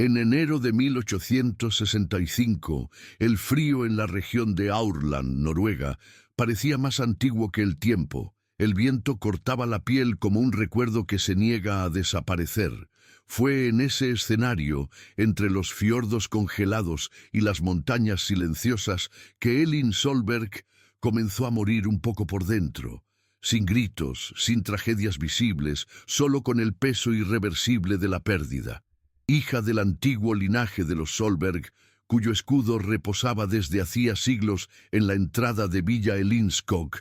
En enero de 1865, el frío en la región de Aurland, Noruega, parecía más antiguo que el tiempo. El viento cortaba la piel como un recuerdo que se niega a desaparecer. Fue en ese escenario, entre los fiordos congelados y las montañas silenciosas, que Elin Solberg comenzó a morir un poco por dentro. Sin gritos, sin tragedias visibles, solo con el peso irreversible de la pérdida. Hija del antiguo linaje de los Solberg, cuyo escudo reposaba desde hacía siglos en la entrada de Villa Elinskog,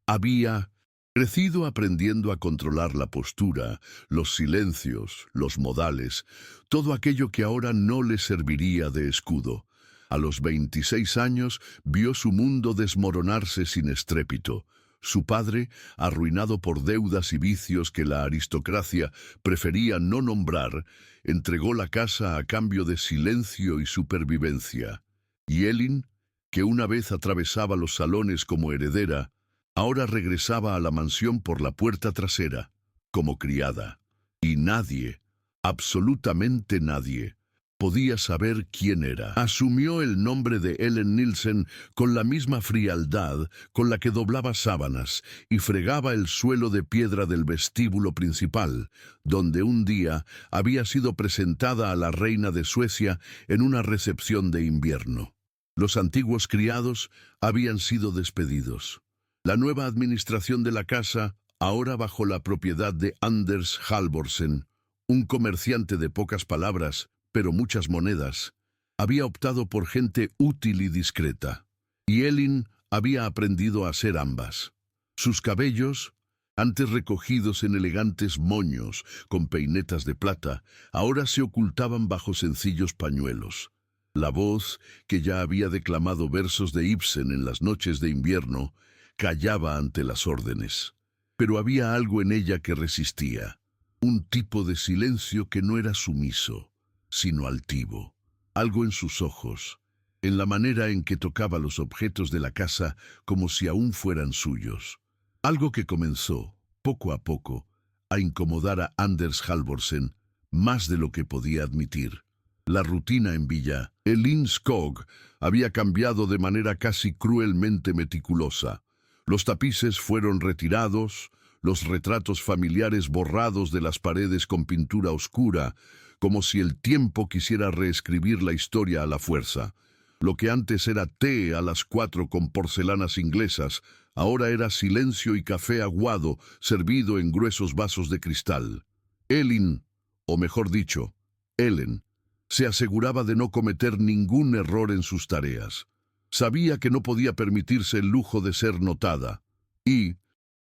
había crecido aprendiendo a controlar la postura, los silencios, los modales, todo aquello que ahora no le serviría de escudo. A los 26 años vio su mundo desmoronarse sin estrépito. Su padre, arruinado por deudas y vicios que la aristocracia prefería no nombrar, entregó la casa a cambio de silencio y supervivencia. Y Elin, que una vez atravesaba los salones como heredera, ahora regresaba a la mansión por la puerta trasera, como criada. Y nadie, absolutamente nadie, podía saber quién era. Asumió el nombre de Ellen Nielsen con la misma frialdad con la que doblaba sábanas y fregaba el suelo de piedra del vestíbulo principal, donde un día había sido presentada a la reina de Suecia en una recepción de invierno. Los antiguos criados habían sido despedidos. La nueva administración de la casa, ahora bajo la propiedad de Anders Halvorsen, un comerciante de pocas palabras, pero muchas monedas, había optado por gente útil y discreta. Y Elin había aprendido a ser ambas. Sus cabellos, antes recogidos en elegantes moños con peinetas de plata, ahora se ocultaban bajo sencillos pañuelos. La voz, que ya había declamado versos de Ibsen en las noches de invierno, callaba ante las órdenes. Pero había algo en ella que resistía, un tipo de silencio que no era sumiso, sino altivo. Algo en sus ojos, en la manera en que tocaba los objetos de la casa como si aún fueran suyos. Algo que comenzó, poco a poco, a incomodar a Anders Halvorsen más de lo que podía admitir. La rutina en Villa Elinskog había cambiado de manera casi cruelmente meticulosa. Los tapices fueron retirados, los retratos familiares borrados de las paredes con pintura oscura, como si el tiempo quisiera reescribir la historia a la fuerza. Lo que antes era té a las 4 con porcelanas inglesas, ahora era silencio y café aguado servido en gruesos vasos de cristal. Elin, o mejor dicho, Ellen, se aseguraba de no cometer ningún error en sus tareas. Sabía que no podía permitirse el lujo de ser notada, y,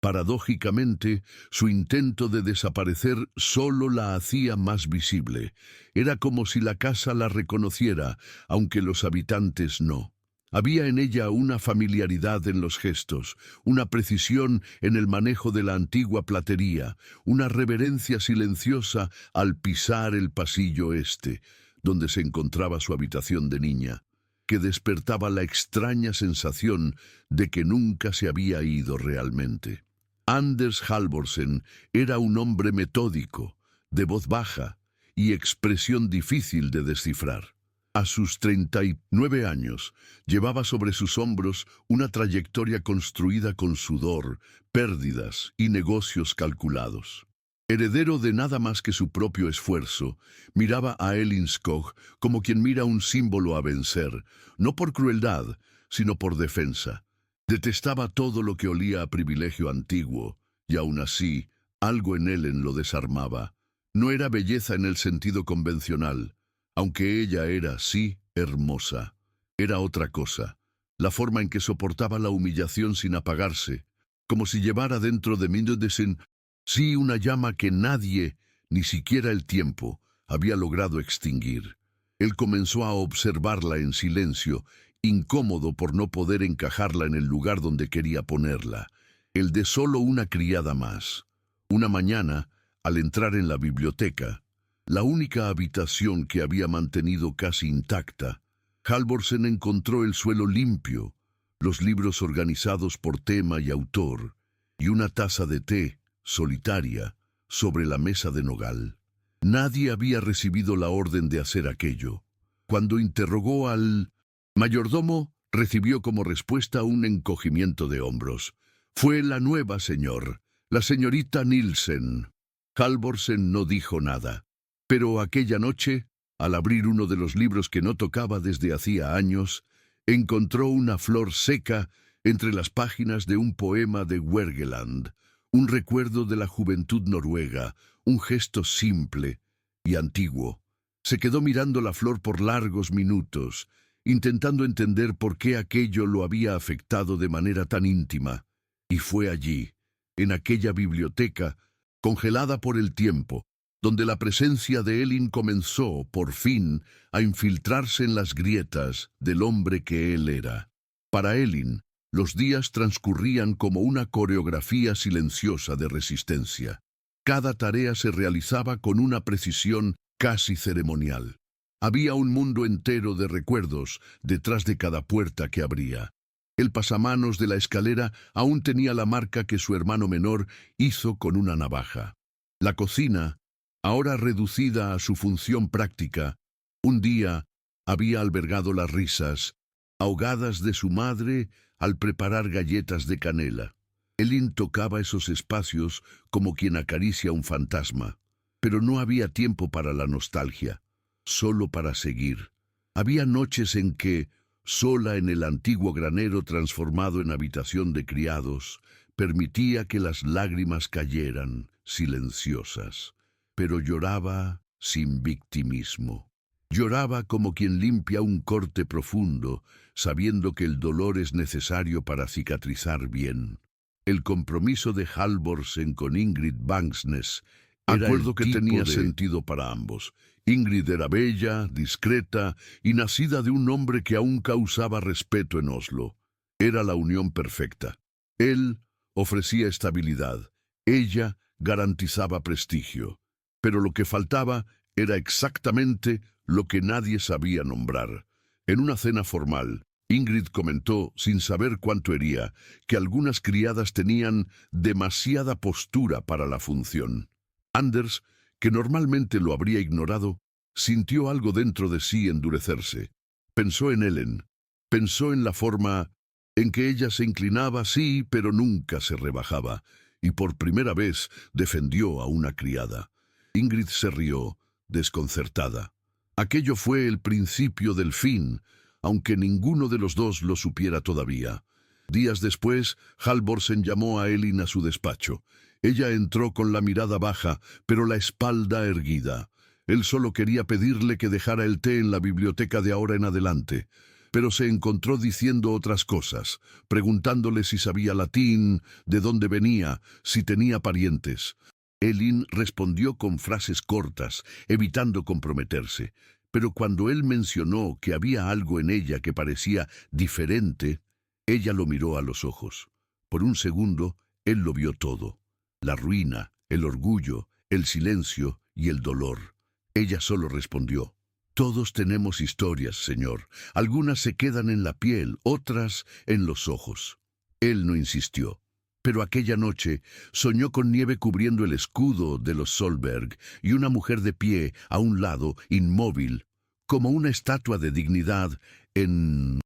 paradójicamente, su intento de desaparecer solo la hacía más visible. Era como si la casa la reconociera, aunque los habitantes no. Había en ella una familiaridad en los gestos, una precisión en el manejo de la antigua platería, una reverencia silenciosa al pisar el pasillo este, donde se encontraba su habitación de niña, que despertaba la extraña sensación de que nunca se había ido realmente. Anders Halvorsen era un hombre metódico, de voz baja y expresión difícil de descifrar. A sus 39 años, llevaba sobre sus hombros una trayectoria construida con sudor, pérdidas y negocios calculados. Heredero de nada más que su propio esfuerzo, miraba a Elinskog como quien mira un símbolo a vencer, no por crueldad, sino por defensa. Detestaba todo lo que olía a privilegio antiguo, y aún así, algo en Ellen lo desarmaba. No era belleza en el sentido convencional, aunque ella era, sí, hermosa. Era otra cosa, la forma en que soportaba la humillación sin apagarse, como si llevara dentro de Mindedesen, sí, una llama que nadie, ni siquiera el tiempo, había logrado extinguir. Él comenzó a observarla en silencio, incómodo por no poder encajarla en el lugar donde quería ponerla, el de solo una criada más. Una mañana, al entrar en la biblioteca, la única habitación que había mantenido casi intacta, Halvorsen encontró el suelo limpio, los libros organizados por tema y autor, y una taza de té, solitaria, sobre la mesa de nogal. Nadie había recibido la orden de hacer aquello. Cuando interrogó al mayordomo, recibió como respuesta un encogimiento de hombros. Fue la nueva señor, la señorita Nielsen. Halvorsen no dijo nada. Pero aquella noche, al abrir uno de los libros que no tocaba desde hacía años, encontró una flor seca entre las páginas de un poema de Wergeland, un recuerdo de la juventud noruega, un gesto simple y antiguo. Se quedó mirando la flor por largos minutos, intentando entender por qué aquello lo había afectado de manera tan íntima. Y fue allí, en aquella biblioteca, congelada por el tiempo, donde la presencia de Elin comenzó, por fin, a infiltrarse en las grietas del hombre que él era. Para Elin, los días transcurrían como una coreografía silenciosa de resistencia. Cada tarea se realizaba con una precisión casi ceremonial. Había un mundo entero de recuerdos detrás de cada puerta que abría. El pasamanos de la escalera aún tenía la marca que su hermano menor hizo con una navaja. La cocina, ahora reducida a su función práctica, un día había albergado las risas, ahogadas de su madre al preparar galletas de canela. Elin tocaba esos espacios como quien acaricia un fantasma, pero no había tiempo para la nostalgia, solo para seguir. Había noches en que, sola en el antiguo granero transformado en habitación de criados, permitía que las lágrimas cayeran, silenciosas, pero lloraba sin victimismo. Lloraba como quien limpia un corte profundo, sabiendo que el dolor es necesario para cicatrizar bien. El compromiso de Halvorsen con Ingrid Vangsnes era acuerdo que tenía sentido para ambos. Ingrid era bella, discreta y nacida de un hombre que aún causaba respeto en Oslo. Era la unión perfecta. Él ofrecía estabilidad, ella garantizaba prestigio. Pero lo que faltaba era exactamente lo que nadie sabía nombrar. En una cena formal, Ingrid comentó, sin saber cuánto hería, que algunas criadas tenían demasiada postura para la función. Anders, que normalmente lo habría ignorado, sintió algo dentro de sí endurecerse. Pensó en Ellen, pensó en la forma en que ella se inclinaba, sí, pero nunca se rebajaba, y por primera vez defendió a una criada. Ingrid se rió, desconcertada. Aquello fue el principio del fin, aunque ninguno de los dos lo supiera todavía. Días después, Halvorsen llamó a Elin a su despacho. Ella entró con la mirada baja, pero la espalda erguida. Él solo quería pedirle que dejara el té en la biblioteca de ahora en adelante, pero se encontró diciendo otras cosas, preguntándole si sabía latín, de dónde venía, si tenía parientes. Elin respondió con frases cortas, evitando comprometerse, pero cuando él mencionó que había algo en ella que parecía diferente, ella lo miró a los ojos. Por un segundo, él lo vio todo: la ruina, el orgullo, el silencio y el dolor. Ella solo respondió: todos tenemos historias, señor. Algunas se quedan en la piel, otras en los ojos. Él no insistió. Pero aquella noche soñó con nieve cubriendo el escudo de los Solberg y una mujer de pie a un lado, inmóvil, como una estatua de dignidad en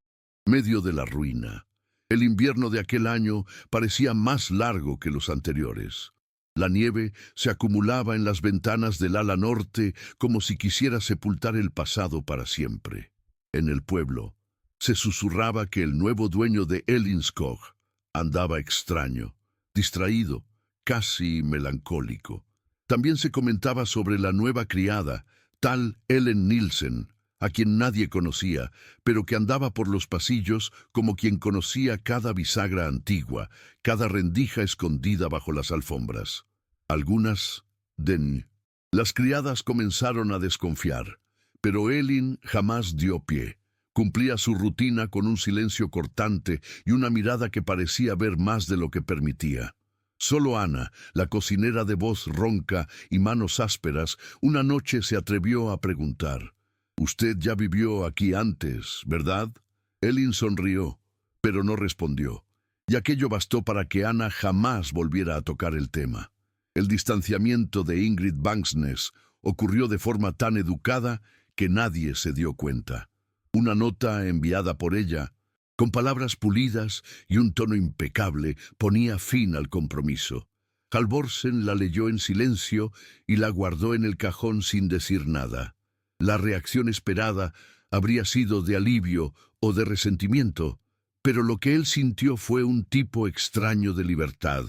medio de la ruina. El invierno de aquel año parecía más largo que los anteriores. La nieve se acumulaba en las ventanas del ala norte como si quisiera sepultar el pasado para siempre. En el pueblo se susurraba que el nuevo dueño de Ellinskog andaba extraño, distraído, casi melancólico. También se comentaba sobre la nueva criada, tal Ellen Nielsen, a quien nadie conocía, pero que andaba por los pasillos como quien conocía cada bisagra antigua, cada rendija escondida bajo las alfombras. Algunas las criadas comenzaron a desconfiar, pero Elin jamás dio pie. Cumplía su rutina con un silencio cortante y una mirada que parecía ver más de lo que permitía. Solo Ana, la cocinera de voz ronca y manos ásperas, una noche se atrevió a preguntar: «Usted ya vivió aquí antes, ¿verdad?». Elin sonrió, pero no respondió, y aquello bastó para que Ana jamás volviera a tocar el tema. El distanciamiento de Ingrid Vangsnes, ocurrió de forma tan educada que nadie se dio cuenta. Una nota enviada por ella, con palabras pulidas y un tono impecable, ponía fin al compromiso. Halvorsen la leyó en silencio y la guardó en el cajón sin decir nada. La reacción esperada habría sido de alivio o de resentimiento, pero lo que él sintió fue un tipo extraño de libertad,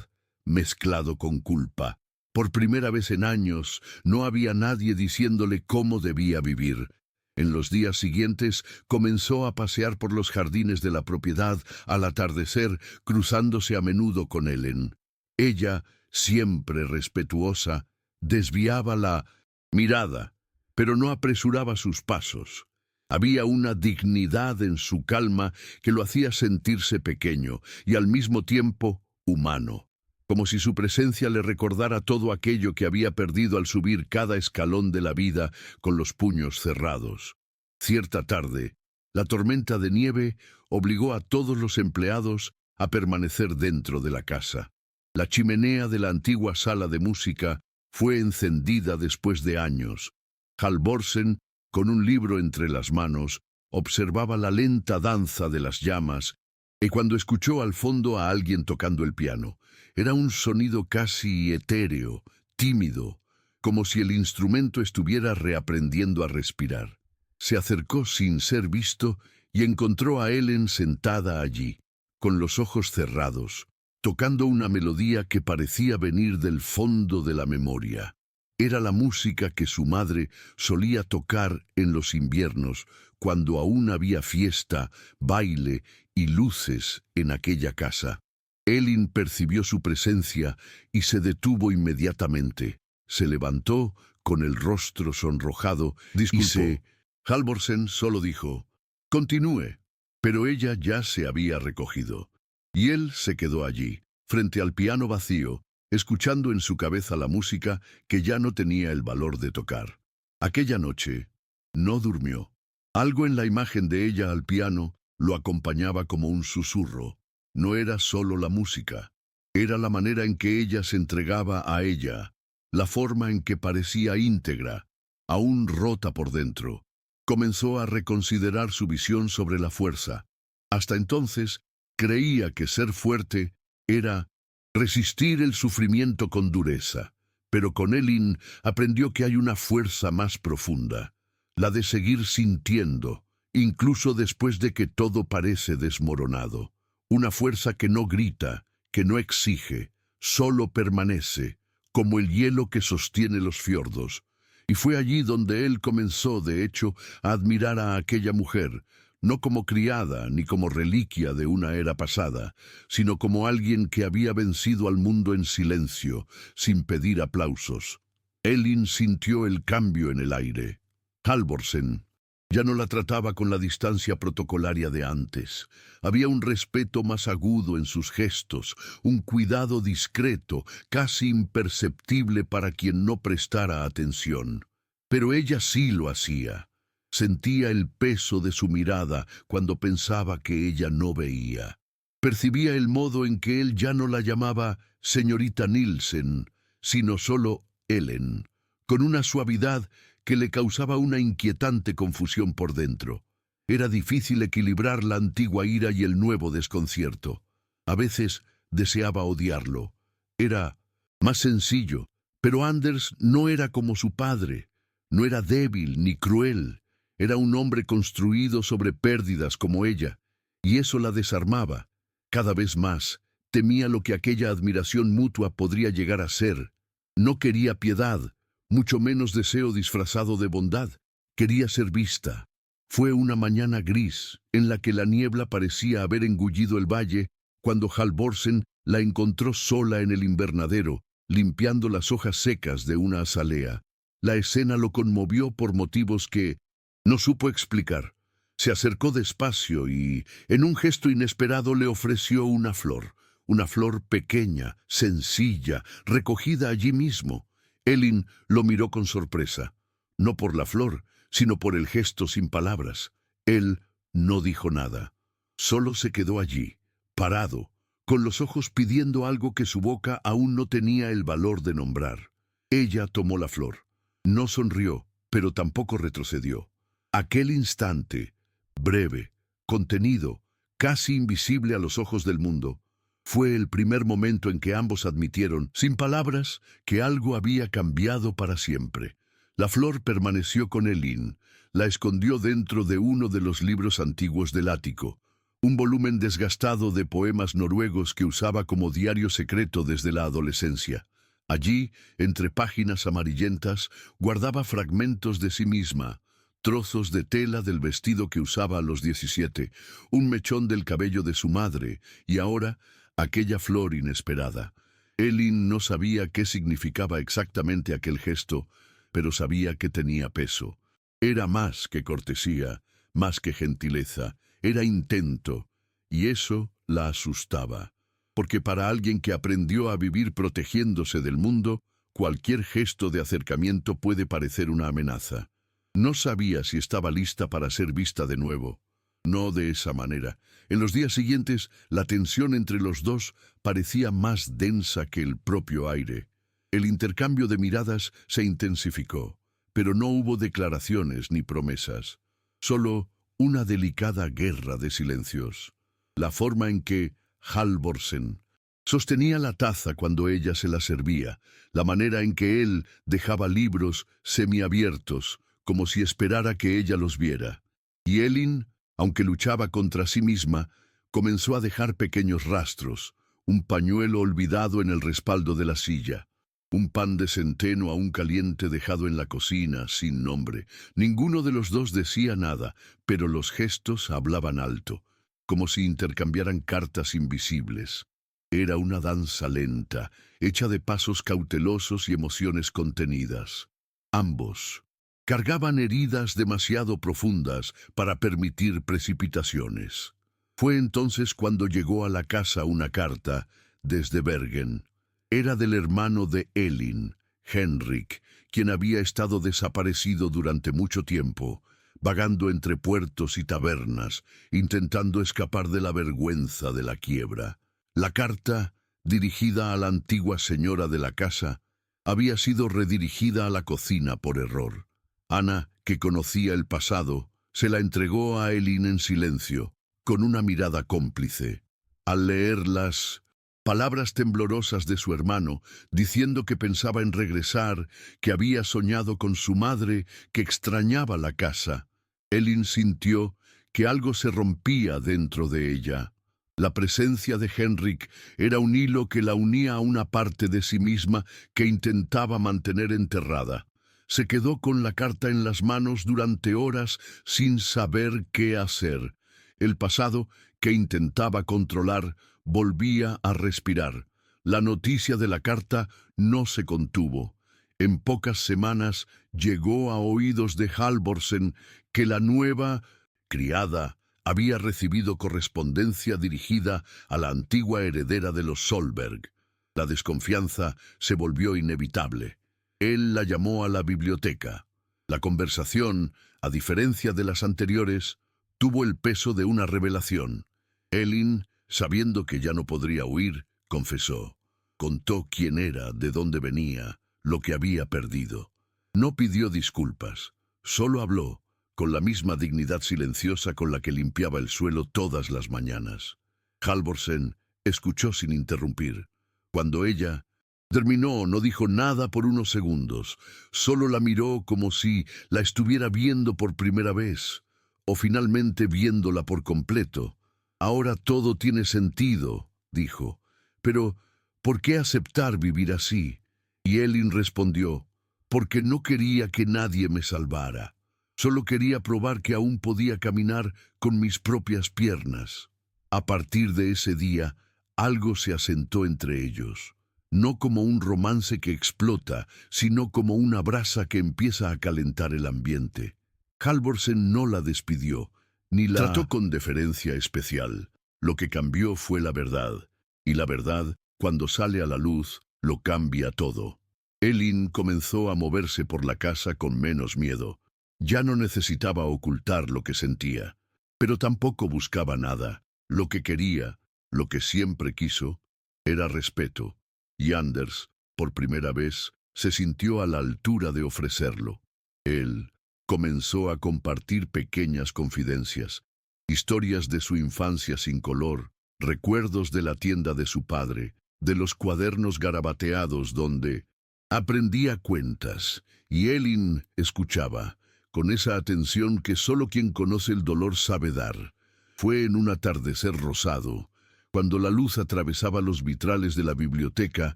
mezclado con culpa. Por primera vez en años, no había nadie diciéndole cómo debía vivir. En los días siguientes comenzó a pasear por los jardines de la propiedad al atardecer, cruzándose a menudo con Ellen. Ella, siempre respetuosa, desviaba la mirada, pero no apresuraba sus pasos. Había una dignidad en su calma que lo hacía sentirse pequeño y al mismo tiempo humano, como si su presencia le recordara todo aquello que había perdido al subir cada escalón de la vida con los puños cerrados. Cierta tarde, la tormenta de nieve obligó a todos los empleados a permanecer dentro de la casa. La chimenea de la antigua sala de música fue encendida después de años. Halvorsen, con un libro entre las manos, observaba la lenta danza de las llamas y cuando escuchó al fondo a alguien tocando el piano, era un sonido casi etéreo, tímido, como si el instrumento estuviera reaprendiendo a respirar. Se acercó sin ser visto y encontró a Ellen sentada allí, con los ojos cerrados, tocando una melodía que parecía venir del fondo de la memoria. Era la música que su madre solía tocar en los inviernos, cuando aún había fiesta, baile y luces en aquella casa. Elin percibió su presencia y se detuvo inmediatamente. Se levantó con el rostro sonrojado. Disculpe. Halvorsen solo dijo, «Continúe», pero ella ya se había recogido. Y él se quedó allí, frente al piano vacío, escuchando en su cabeza la música que ya no tenía el valor de tocar. Aquella noche no durmió. Algo en la imagen de ella al piano lo acompañaba como un susurro. No era solo la música, era la manera en que ella se entregaba a ella, la forma en que parecía íntegra, aún rota por dentro. Comenzó a reconsiderar su visión sobre la fuerza. Hasta entonces, creía que ser fuerte era resistir el sufrimiento con dureza, pero con Elin aprendió que hay una fuerza más profunda, la de seguir sintiendo, incluso después de que todo parece desmoronado. Una fuerza que no grita, que no exige, solo permanece, como el hielo que sostiene los fiordos. Y fue allí donde él comenzó, de hecho, a admirar a aquella mujer, no como criada ni como reliquia de una era pasada, sino como alguien que había vencido al mundo en silencio, sin pedir aplausos. Elin sintió el cambio en el aire. Halvorsen ya no la trataba con la distancia protocolaria de antes. Había un respeto más agudo en sus gestos, un cuidado discreto, casi imperceptible para quien no prestara atención. Pero ella sí lo hacía. Sentía el peso de su mirada cuando pensaba que ella no veía. Percibía el modo en que él ya no la llamaba señorita Nielsen, sino solo Ellen, con una suavidad que le causaba una inquietante confusión por dentro. Era difícil equilibrar la antigua ira y el nuevo desconcierto. A veces deseaba odiarlo. Era más sencillo, pero Anders no era como su padre. No era débil ni cruel. Era un hombre construido sobre pérdidas como ella, y eso la desarmaba. Cada vez más, temía lo que aquella admiración mutua podría llegar a ser. No quería piedad, mucho menos deseo disfrazado de bondad. Quería ser vista. Fue una mañana gris, en la que la niebla parecía haber engullido el valle, cuando Halvorsen la encontró sola en el invernadero, limpiando las hojas secas de una azalea. La escena lo conmovió por motivos que no supo explicar. Se acercó despacio y, en un gesto inesperado, le ofreció una flor pequeña, sencilla, recogida allí mismo. Elin lo miró con sorpresa, no por la flor, sino por el gesto sin palabras. Él no dijo nada, solo se quedó allí, parado, con los ojos pidiendo algo que su boca aún no tenía el valor de nombrar. Ella tomó la flor, No sonrió, pero tampoco retrocedió. Aquel instante, breve, contenido, casi invisible a los ojos del mundo, fue el primer momento en que ambos admitieron, sin palabras, que algo había cambiado para siempre. La flor permaneció con Elin, la escondió dentro de uno de los libros antiguos del ático, un volumen desgastado de poemas noruegos que usaba como diario secreto desde la adolescencia. Allí, entre páginas amarillentas, guardaba fragmentos de sí misma, trozos de tela del vestido que usaba a los 17, un mechón del cabello de su madre, y ahora, aquella flor inesperada. Elin no sabía qué significaba exactamente aquel gesto, pero sabía que tenía peso. Era más que cortesía, más que gentileza, era intento, y eso la asustaba. Porque para alguien que aprendió a vivir protegiéndose del mundo, cualquier gesto de acercamiento puede parecer una amenaza. No sabía si estaba lista para ser vista de nuevo. No de esa manera. En los días siguientes, la tensión entre los dos parecía más densa que el propio aire. El intercambio de miradas se intensificó, pero no hubo declaraciones ni promesas. Solo una delicada guerra de silencios. La forma en que Halvorsen sostenía la taza cuando ella se la servía, la manera en que él dejaba libros semiabiertos, como si esperara que ella los viera. Y Elin, aunque luchaba contra sí misma, comenzó a dejar pequeños rastros, un pañuelo olvidado en el respaldo de la silla, un pan de centeno aún caliente dejado en la cocina, sin nombre. Ninguno de los dos decía nada, pero los gestos hablaban alto, como si intercambiaran cartas invisibles. Era una danza lenta, hecha de pasos cautelosos y emociones contenidas. Ambos cargaban heridas demasiado profundas para permitir precipitaciones. Fue entonces cuando llegó a la casa una carta desde Bergen. Era del hermano de Elin, Henrik, quien había estado desaparecido durante mucho tiempo, vagando entre puertos y tabernas, intentando escapar de la vergüenza de la quiebra. La carta, dirigida a la antigua señora de la casa, había sido redirigida a la cocina por error. Ana, que conocía el pasado, se la entregó a Elin en silencio, con una mirada cómplice. Al leer las palabras temblorosas de su hermano, diciendo que pensaba en regresar, que había soñado con su madre, que extrañaba la casa, Elin sintió que algo se rompía dentro de ella. La presencia de Henrik era un hilo que la unía a una parte de sí misma que intentaba mantener enterrada. Se quedó con la carta en las manos durante horas sin saber qué hacer. El pasado, que intentaba controlar, volvía a respirar. La noticia de la carta no se contuvo. En pocas semanas llegó a oídos de Halvorsen que la nueva criada había recibido correspondencia dirigida a la antigua heredera de los Solberg. La desconfianza se volvió inevitable. Él la llamó a la biblioteca. La conversación, a diferencia de las anteriores, tuvo el peso de una revelación. Elin, sabiendo que ya no podría huir, confesó. Contó quién era, de dónde venía, lo que había perdido. No pidió disculpas, solo habló, con la misma dignidad silenciosa con la que limpiaba el suelo todas las mañanas. Halvorsen escuchó sin interrumpir. Cuando ella terminó, no dijo nada por unos segundos, solo la miró como si la estuviera viendo por primera vez, o finalmente viéndola por completo. Ahora todo tiene sentido, dijo, pero ¿por qué aceptar vivir así? Y Elin respondió, porque no quería que nadie me salvara. Solo quería probar que aún podía caminar con mis propias piernas. A partir de ese día, algo se asentó entre ellos. No como un romance que explota, sino como una brasa que empieza a calentar el ambiente. Halvorsen no la despidió, ni la trató con deferencia especial. Lo que cambió fue la verdad, y la verdad, cuando sale a la luz, lo cambia todo. Elin comenzó a moverse por la casa con menos miedo. Ya no necesitaba ocultar lo que sentía, pero tampoco buscaba nada. Lo que quería, lo que siempre quiso, era respeto. Y Anders, por primera vez, se sintió a la altura de ofrecerlo. Él comenzó a compartir pequeñas confidencias, historias de su infancia sin color, recuerdos de la tienda de su padre, de los cuadernos garabateados donde aprendía cuentas, y Elin escuchaba, con esa atención que solo quien conoce el dolor sabe dar. Fue en un atardecer rosado, cuando la luz atravesaba los vitrales de la biblioteca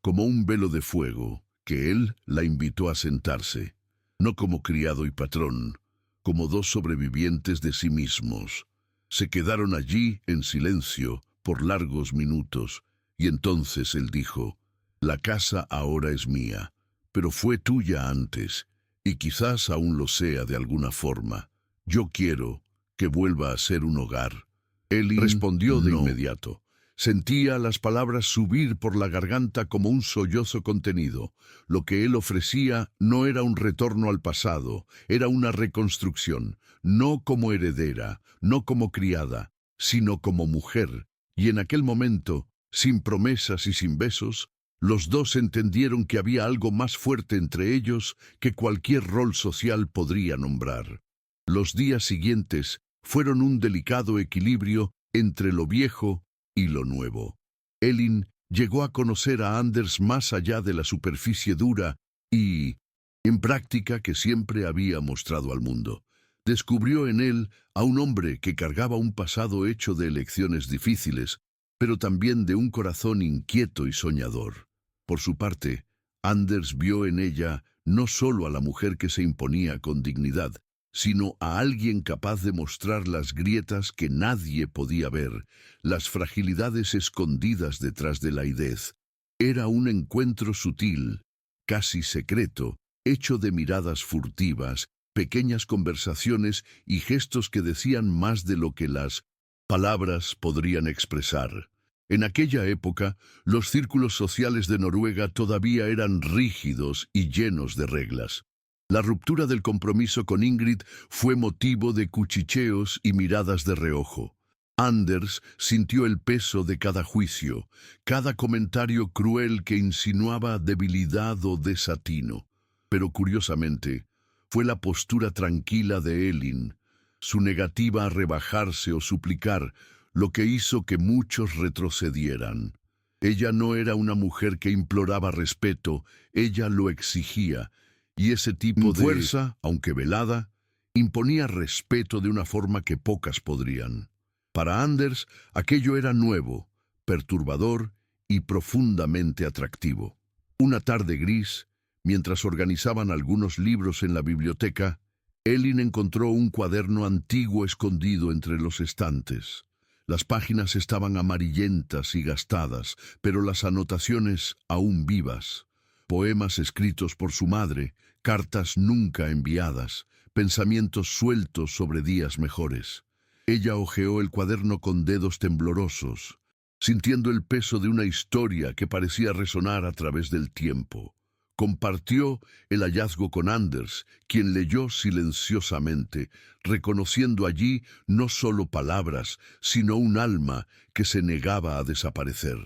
como un velo de fuego, que él la invitó a sentarse, no como criado y patrón, como dos sobrevivientes de sí mismos. Se quedaron allí en silencio por largos minutos, y entonces él dijo: «La casa ahora es mía, pero fue tuya antes, y quizás aún lo sea de alguna forma. Yo quiero que vuelva a ser un hogar». Elin respondió de inmediato. Sentía las palabras subir por la garganta como un sollozo contenido. Lo que él ofrecía no era un retorno al pasado, era una reconstrucción, no como heredera, no como criada, sino como mujer. Y en aquel momento, sin promesas y sin besos, los dos entendieron que había algo más fuerte entre ellos que cualquier rol social podría nombrar. Los días siguientes fueron un delicado equilibrio entre lo viejo y lo nuevo. Elin llegó a conocer a Anders más allá de la superficie dura y, en práctica, que siempre había mostrado al mundo. Descubrió en él a un hombre que cargaba un pasado hecho de elecciones difíciles, pero también de un corazón inquieto y soñador. Por su parte, Anders vio en ella no solo a la mujer que se imponía con dignidad, sino a alguien capaz de mostrar las grietas que nadie podía ver, las fragilidades escondidas detrás de la aidez. Era un encuentro sutil, casi secreto, hecho de miradas furtivas, pequeñas conversaciones y gestos que decían más de lo que las palabras podrían expresar. En aquella época, los círculos sociales de Noruega todavía eran rígidos y llenos de reglas. La ruptura del compromiso con Ingrid fue motivo de cuchicheos y miradas de reojo. Anders sintió el peso de cada juicio, cada comentario cruel que insinuaba debilidad o desatino. Pero curiosamente, fue la postura tranquila de Elin, su negativa a rebajarse o suplicar, lo que hizo que muchos retrocedieran. Ella no era una mujer que imploraba respeto, ella lo exigía, y ese tipo de fuerza, aunque velada, imponía respeto de una forma que pocas podrían. Para Anders, aquello era nuevo, perturbador y profundamente atractivo. Una tarde gris, mientras organizaban algunos libros en la biblioteca, Elin encontró un cuaderno antiguo escondido entre los estantes. Las páginas estaban amarillentas y gastadas, pero las anotaciones aún vivas. Poemas escritos por su madre, cartas nunca enviadas, pensamientos sueltos sobre días mejores. Ella hojeó el cuaderno con dedos temblorosos, sintiendo el peso de una historia que parecía resonar a través del tiempo. Compartió el hallazgo con Anders, quien leyó silenciosamente, reconociendo allí no solo palabras, sino un alma que se negaba a desaparecer.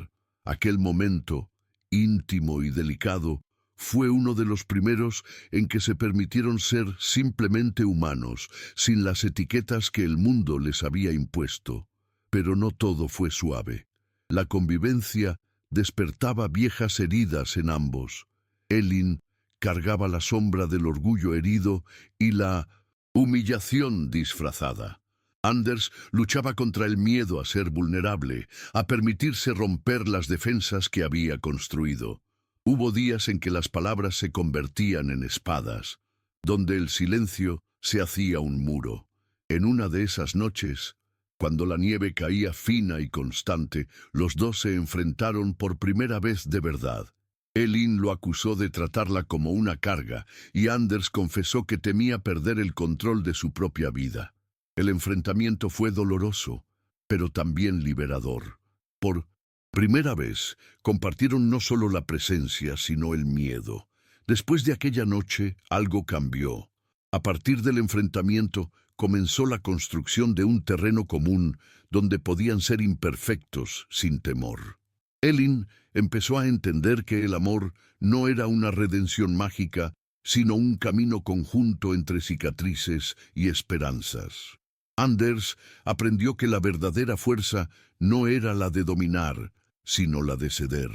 Aquel momento, íntimo y delicado, fue uno de los primeros en que se permitieron ser simplemente humanos, sin las etiquetas que el mundo les había impuesto. Pero no todo fue suave. La convivencia despertaba viejas heridas en ambos. Elin cargaba la sombra del orgullo herido y la humillación disfrazada. Anders luchaba contra el miedo a ser vulnerable, a permitirse romper las defensas que había construido. Hubo días en que las palabras se convertían en espadas, donde el silencio se hacía un muro. En una de esas noches, cuando la nieve caía fina y constante, los dos se enfrentaron por primera vez de verdad. Elin lo acusó de tratarla como una carga, y Anders confesó que temía perder el control de su propia vida. El enfrentamiento fue doloroso, pero también liberador. Por primera vez, compartieron no solo la presencia, sino el miedo. Después de aquella noche, algo cambió. A partir del enfrentamiento, comenzó la construcción de un terreno común donde podían ser imperfectos sin temor. Elin empezó a entender que el amor no era una redención mágica, sino un camino conjunto entre cicatrices y esperanzas. Anders aprendió que la verdadera fuerza no era la de dominar, sino la de ceder.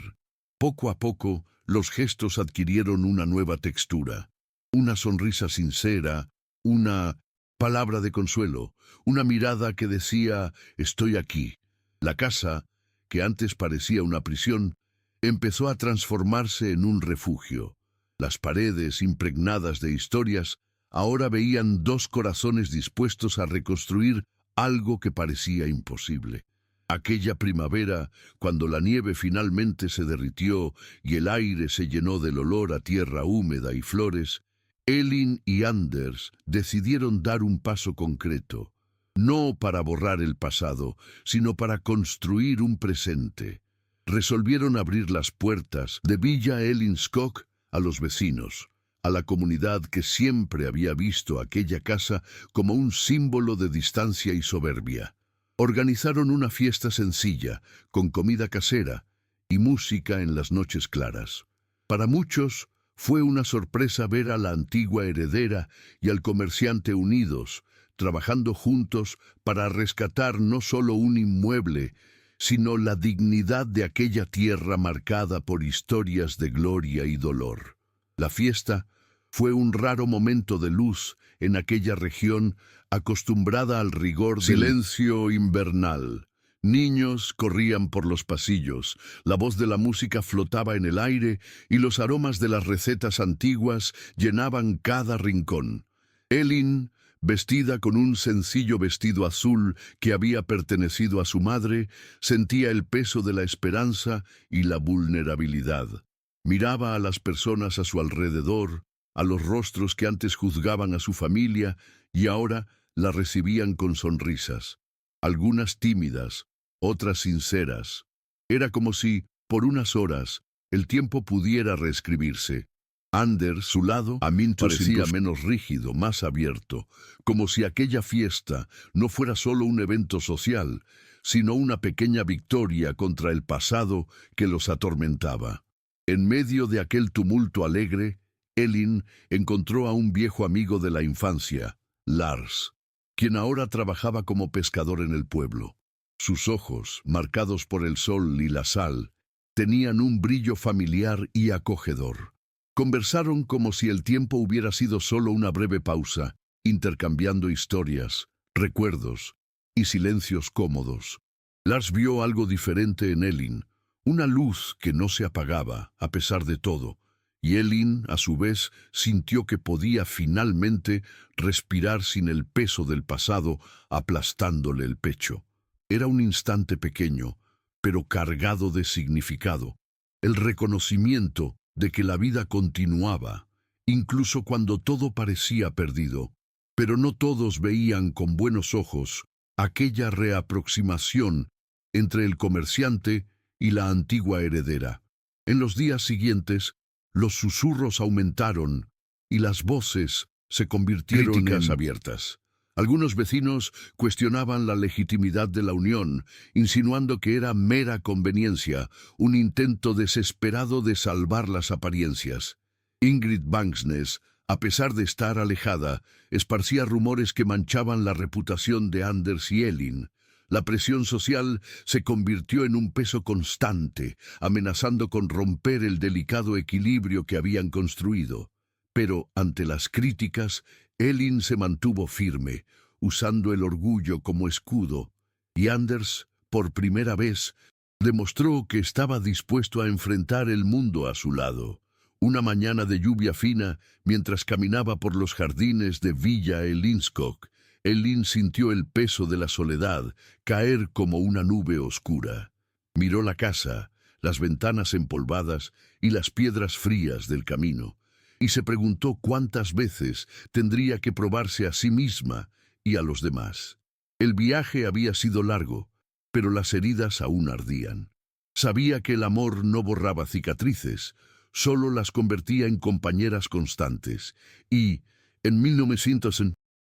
Poco a poco, los gestos adquirieron una nueva textura. Una sonrisa sincera, una palabra de consuelo, una mirada que decía, estoy aquí. La casa, que antes parecía una prisión, empezó a transformarse en un refugio. Las paredes, impregnadas de historias, ahora veían dos corazones dispuestos a reconstruir algo que parecía imposible. Aquella primavera, cuando la nieve finalmente se derritió y el aire se llenó del olor a tierra húmeda y flores, Elin y Anders decidieron dar un paso concreto, no para borrar el pasado, sino para construir un presente. Resolvieron abrir las puertas de Villa Elinskog a los vecinos, a la comunidad que siempre había visto aquella casa como un símbolo de distancia y soberbia. Organizaron una fiesta sencilla, con comida casera y música en las noches claras. Para muchos, fue una sorpresa ver a la antigua heredera y al comerciante unidos, trabajando juntos para rescatar no solo un inmueble, sino la dignidad de aquella tierra marcada por historias de gloria y dolor. La fiesta fue un raro momento de luz en aquella región acostumbrada al rigor del silencio invernal. Niños corrían por los pasillos, la voz de la música flotaba en el aire y los aromas de las recetas antiguas llenaban cada rincón. Elin, vestida con un sencillo vestido azul que había pertenecido a su madre, sentía el peso de la esperanza y la vulnerabilidad. Miraba a las personas a su alrededor, a los rostros que antes juzgaban a su familia y ahora la recibían con sonrisas, algunas tímidas, otras sinceras. Era como si, por unas horas, el tiempo pudiera reescribirse. Anders, su lado, parecía menos rígido, más abierto, como si aquella fiesta no fuera solo un evento social, sino una pequeña victoria contra el pasado que los atormentaba. En medio de aquel tumulto alegre, Elin encontró a un viejo amigo de la infancia, Lars, quien ahora trabajaba como pescador en el pueblo. Sus ojos, marcados por el sol y la sal, tenían un brillo familiar y acogedor. Conversaron como si el tiempo hubiera sido solo una breve pausa, intercambiando historias, recuerdos y silencios cómodos. Lars vio algo diferente en Elin, una luz que no se apagaba, a pesar de todo, y Elin, a su vez, sintió que podía finalmente respirar sin el peso del pasado aplastándole el pecho. Era un instante pequeño, pero cargado de significado, el reconocimiento de que la vida continuaba, incluso cuando todo parecía perdido. Pero no todos veían con buenos ojos aquella reaproximación entre el comerciante y la antigua heredera. En los días siguientes, los susurros aumentaron y las voces se convirtieron en abiertas. Algunos vecinos cuestionaban la legitimidad de la unión, insinuando que era mera conveniencia, un intento desesperado de salvar las apariencias. Ingrid Bangsnes, a pesar de estar alejada, esparcía rumores que manchaban la reputación de Anders y Elin. La presión social se convirtió en un peso constante, amenazando con romper el delicado equilibrio que habían construido. Pero, ante las críticas, Elin se mantuvo firme, usando el orgullo como escudo, y Anders, por primera vez, demostró que estaba dispuesto a enfrentar el mundo a su lado. Una mañana de lluvia fina, mientras caminaba por los jardines de Villa Elinskog, Elin sintió el peso de la soledad caer como una nube oscura. Miró la casa, las ventanas empolvadas y las piedras frías del camino, y se preguntó cuántas veces tendría que probarse a sí misma y a los demás. El viaje había sido largo, pero las heridas aún ardían. Sabía que el amor no borraba cicatrices, solo las convertía en compañeras constantes, y, en 1900,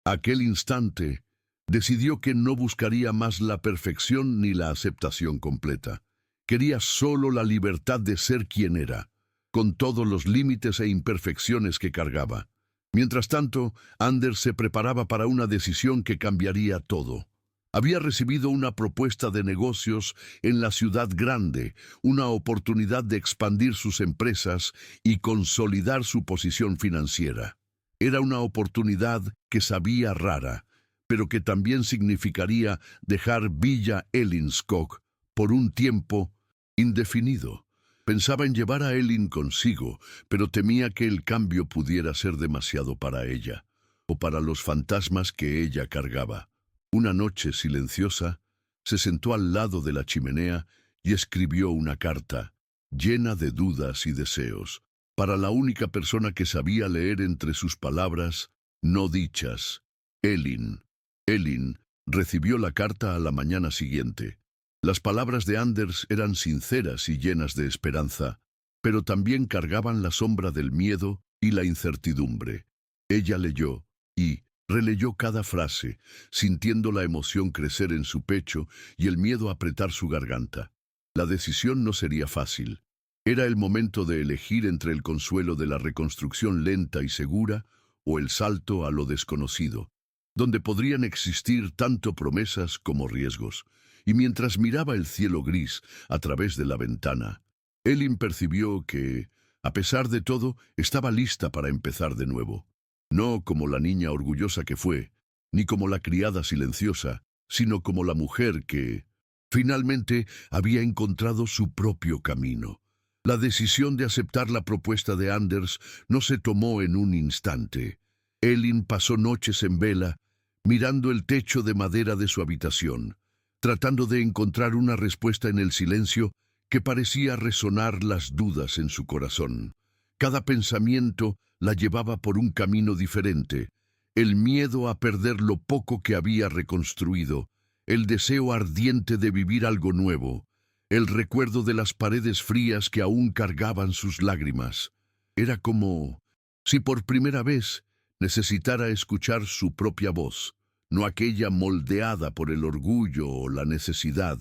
aquel instante, decidió que no buscaría más la perfección ni la aceptación completa. Quería solo la libertad de ser quien era, con todos los límites e imperfecciones que cargaba. Mientras tanto, Anders se preparaba para una decisión que cambiaría todo. Había recibido una propuesta de negocios en la ciudad grande, una oportunidad de expandir sus empresas y consolidar su posición financiera. Era una oportunidad que sabía rara, pero que también significaría dejar Villa Ellinskog por un tiempo indefinido. Pensaba en llevar a Elin consigo, pero temía que el cambio pudiera ser demasiado para ella, o para los fantasmas que ella cargaba. Una noche silenciosa, se sentó al lado de la chimenea y escribió una carta, llena de dudas y deseos, para la única persona que sabía leer entre sus palabras no dichas, Elin. Elin recibió la carta a la mañana siguiente. Las palabras de Anders eran sinceras y llenas de esperanza, pero también cargaban la sombra del miedo y la incertidumbre. Ella leyó y releyó cada frase, sintiendo la emoción crecer en su pecho y el miedo apretar su garganta. La decisión no sería fácil. Era el momento de elegir entre el consuelo de la reconstrucción lenta y segura o el salto a lo desconocido, donde podrían existir tanto promesas como riesgos. Y mientras miraba el cielo gris a través de la ventana, Elin percibió que, a pesar de todo, estaba lista para empezar de nuevo. No como la niña orgullosa que fue, ni como la criada silenciosa, sino como la mujer que, finalmente, había encontrado su propio camino. La decisión de aceptar la propuesta de Anders no se tomó en un instante. Elin pasó noches en vela, mirando el techo de madera de su habitación, tratando de encontrar una respuesta en el silencio que parecía resonar las dudas en su corazón. Cada pensamiento la llevaba por un camino diferente, el miedo a perder lo poco que había reconstruido, el deseo ardiente de vivir algo nuevo, el recuerdo de las paredes frías que aún cargaban sus lágrimas. Era como si por primera vez necesitara escuchar su propia voz, no aquella moldeada por el orgullo o la necesidad,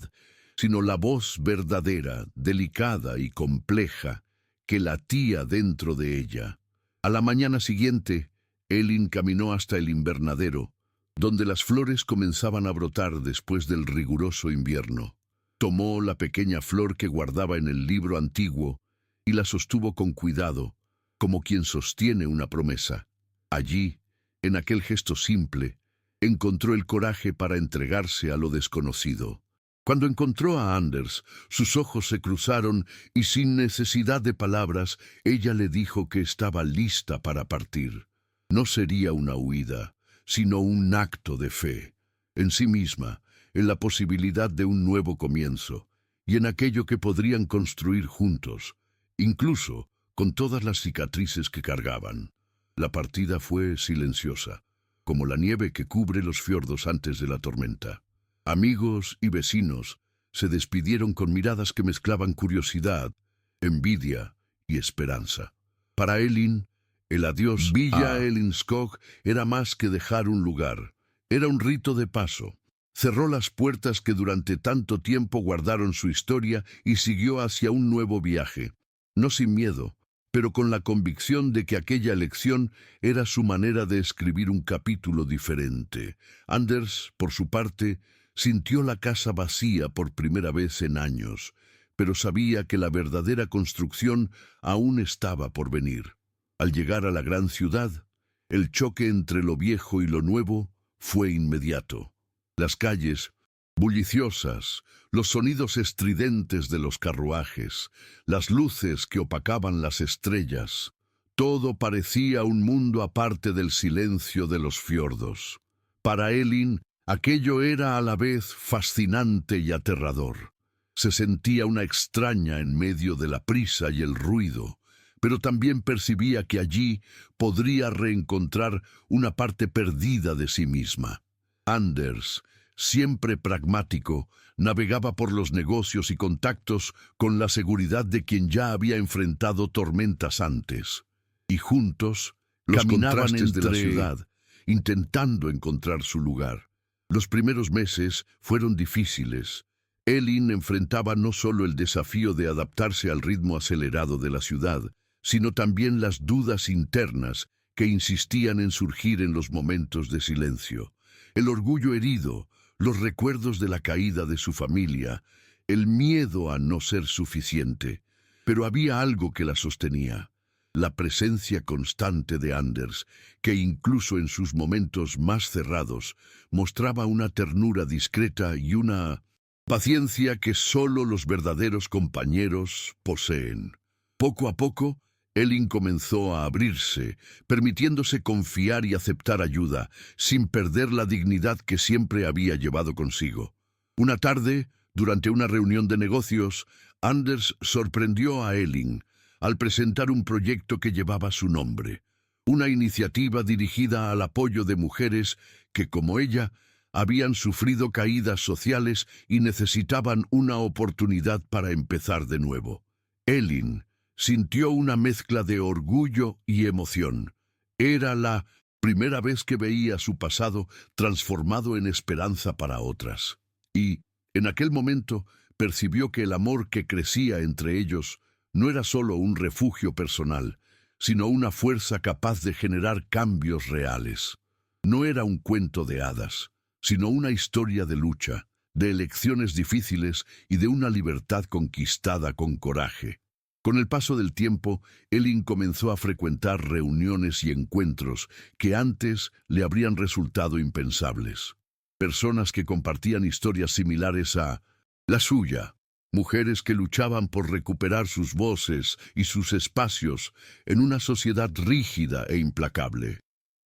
sino la voz verdadera, delicada y compleja, que latía dentro de ella. A la mañana siguiente, Elin caminó hasta el invernadero, donde las flores comenzaban a brotar después del riguroso invierno. Tomó la pequeña flor que guardaba en el libro antiguo y la sostuvo con cuidado, como quien sostiene una promesa. Allí, en aquel gesto simple, encontró el coraje para entregarse a lo desconocido. Cuando encontró a Anders, sus ojos se cruzaron y sin necesidad de palabras, ella le dijo que estaba lista para partir. No sería una huida, sino un acto de fe, en sí misma, en la posibilidad de un nuevo comienzo, y en aquello que podrían construir juntos, incluso con todas las cicatrices que cargaban. La partida fue silenciosa, como la nieve que cubre los fiordos antes de la tormenta. Amigos y vecinos se despidieron con miradas que mezclaban curiosidad, envidia y esperanza. Para Elin, el adiós Villa Ellinskog era más que dejar un lugar. Era un rito de paso. Cerró las puertas que durante tanto tiempo guardaron su historia y siguió hacia un nuevo viaje. No sin miedo, pero con la convicción de que aquella elección era su manera de escribir un capítulo diferente. Anders, por su parte, sintió la casa vacía por primera vez en años, pero sabía que la verdadera construcción aún estaba por venir. Al llegar a la gran ciudad, el choque entre lo viejo y lo nuevo fue inmediato. Las calles, bulliciosas, los sonidos estridentes de los carruajes, las luces que opacaban las estrellas, todo parecía un mundo aparte del silencio de los fiordos. Para Elin, aquello era a la vez fascinante y aterrador. Se sentía una extraña en medio de la prisa y el ruido, pero también percibía que allí podría reencontrar una parte perdida de sí misma. Anders, siempre pragmático, navegaba por los negocios y contactos con la seguridad de quien ya había enfrentado tormentas antes. Y juntos caminaban entre la ciudad, intentando encontrar su lugar. Los primeros meses fueron difíciles. Elin enfrentaba no solo el desafío de adaptarse al ritmo acelerado de la ciudad, sino también las dudas internas que insistían en surgir en los momentos de silencio. El orgullo herido, los recuerdos de la caída de su familia, el miedo a no ser suficiente. Pero había algo que la sostenía: la presencia constante de Anders, que incluso en sus momentos más cerrados mostraba una ternura discreta y una paciencia que solo los verdaderos compañeros poseen. Poco a poco, Elin comenzó a abrirse, permitiéndose confiar y aceptar ayuda, sin perder la dignidad que siempre había llevado consigo. Una tarde, durante una reunión de negocios, Anders sorprendió a Elin al presentar un proyecto que llevaba su nombre, una iniciativa dirigida al apoyo de mujeres que, como ella, habían sufrido caídas sociales y necesitaban una oportunidad para empezar de nuevo. Elin sintió una mezcla de orgullo y emoción. Era la primera vez que veía su pasado transformado en esperanza para otras. Y, en aquel momento, percibió que el amor que crecía entre ellos no era solo un refugio personal, sino una fuerza capaz de generar cambios reales. No era un cuento de hadas, sino una historia de lucha, de elecciones difíciles y de una libertad conquistada con coraje. Con el paso del tiempo, Elin comenzó a frecuentar reuniones y encuentros que antes le habrían resultado impensables. Personas que compartían historias similares a la suya, mujeres que luchaban por recuperar sus voces y sus espacios en una sociedad rígida e implacable.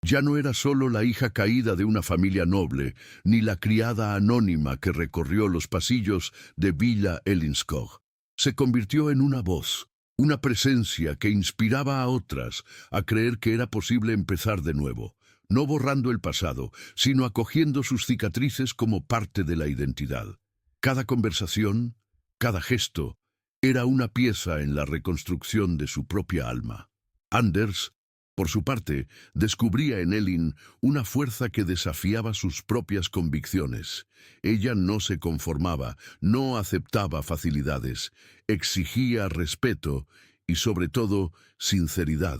Ya no era solo la hija caída de una familia noble, ni la criada anónima que recorrió los pasillos de Villa Elinskog. Se convirtió en una voz, una presencia que inspiraba a otras a creer que era posible empezar de nuevo, no borrando el pasado, sino acogiendo sus cicatrices como parte de la identidad. Cada conversación, cada gesto, era una pieza en la reconstrucción de su propia alma. Anders, por su parte, descubría en Elin una fuerza que desafiaba sus propias convicciones. Ella no se conformaba, no aceptaba facilidades, exigía respeto y, sobre todo, sinceridad.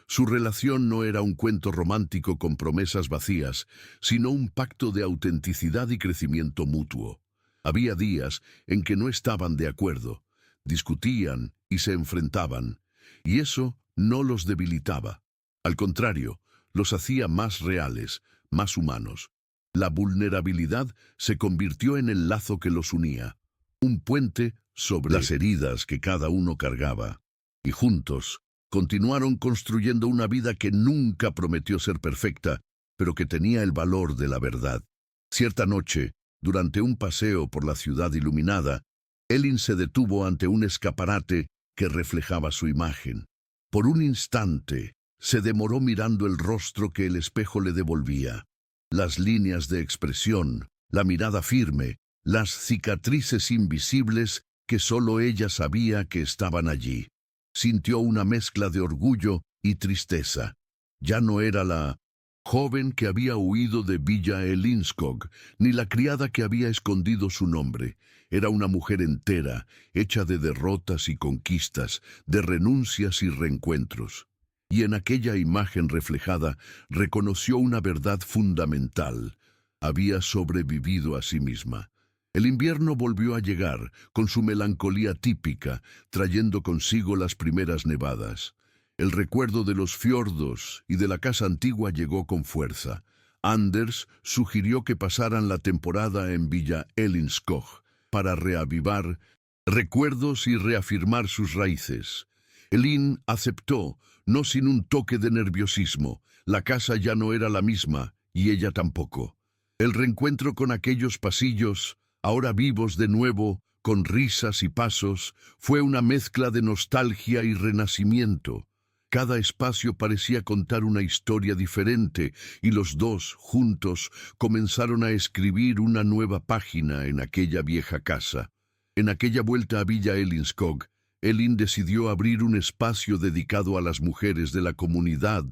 Su relación no era un cuento romántico con promesas vacías, sino un pacto de autenticidad y crecimiento mutuo. Había días en que no estaban de acuerdo, discutían y se enfrentaban, y eso no los debilitaba. Al contrario, los hacía más reales, más humanos. La vulnerabilidad se convirtió en el lazo que los unía, un puente sobre las heridas que cada uno cargaba. Y juntos, continuaron construyendo una vida que nunca prometió ser perfecta, pero que tenía el valor de la verdad. Cierta noche, durante un paseo por la ciudad iluminada, Elin se detuvo ante un escaparate que reflejaba su imagen. Por un instante, se demoró mirando el rostro que el espejo le devolvía. Las líneas de expresión, la mirada firme, las cicatrices invisibles que solo ella sabía que estaban allí. Sintió una mezcla de orgullo y tristeza. Ya no era la joven que había huido de Villa Elinskog, ni la criada que había escondido su nombre. Era una mujer entera, hecha de derrotas y conquistas, de renuncias y reencuentros. Y en aquella imagen reflejada reconoció una verdad fundamental: había sobrevivido a sí misma. El invierno volvió a llegar, con su melancolía típica, trayendo consigo las primeras nevadas. El recuerdo de los fiordos y de la casa antigua llegó con fuerza. Anders sugirió que pasaran la temporada en Villa Elinskog para reavivar recuerdos y reafirmar sus raíces. Elin aceptó, no sin un toque de nerviosismo. La casa ya no era la misma, y ella tampoco. El reencuentro con aquellos pasillos, ahora vivos de nuevo, con risas y pasos, fue una mezcla de nostalgia y renacimiento. Cada espacio parecía contar una historia diferente, y los dos, juntos, comenzaron a escribir una nueva página en aquella vieja casa. En aquella vuelta a Villa Elinskog, Elin decidió abrir un espacio dedicado a las mujeres de la comunidad,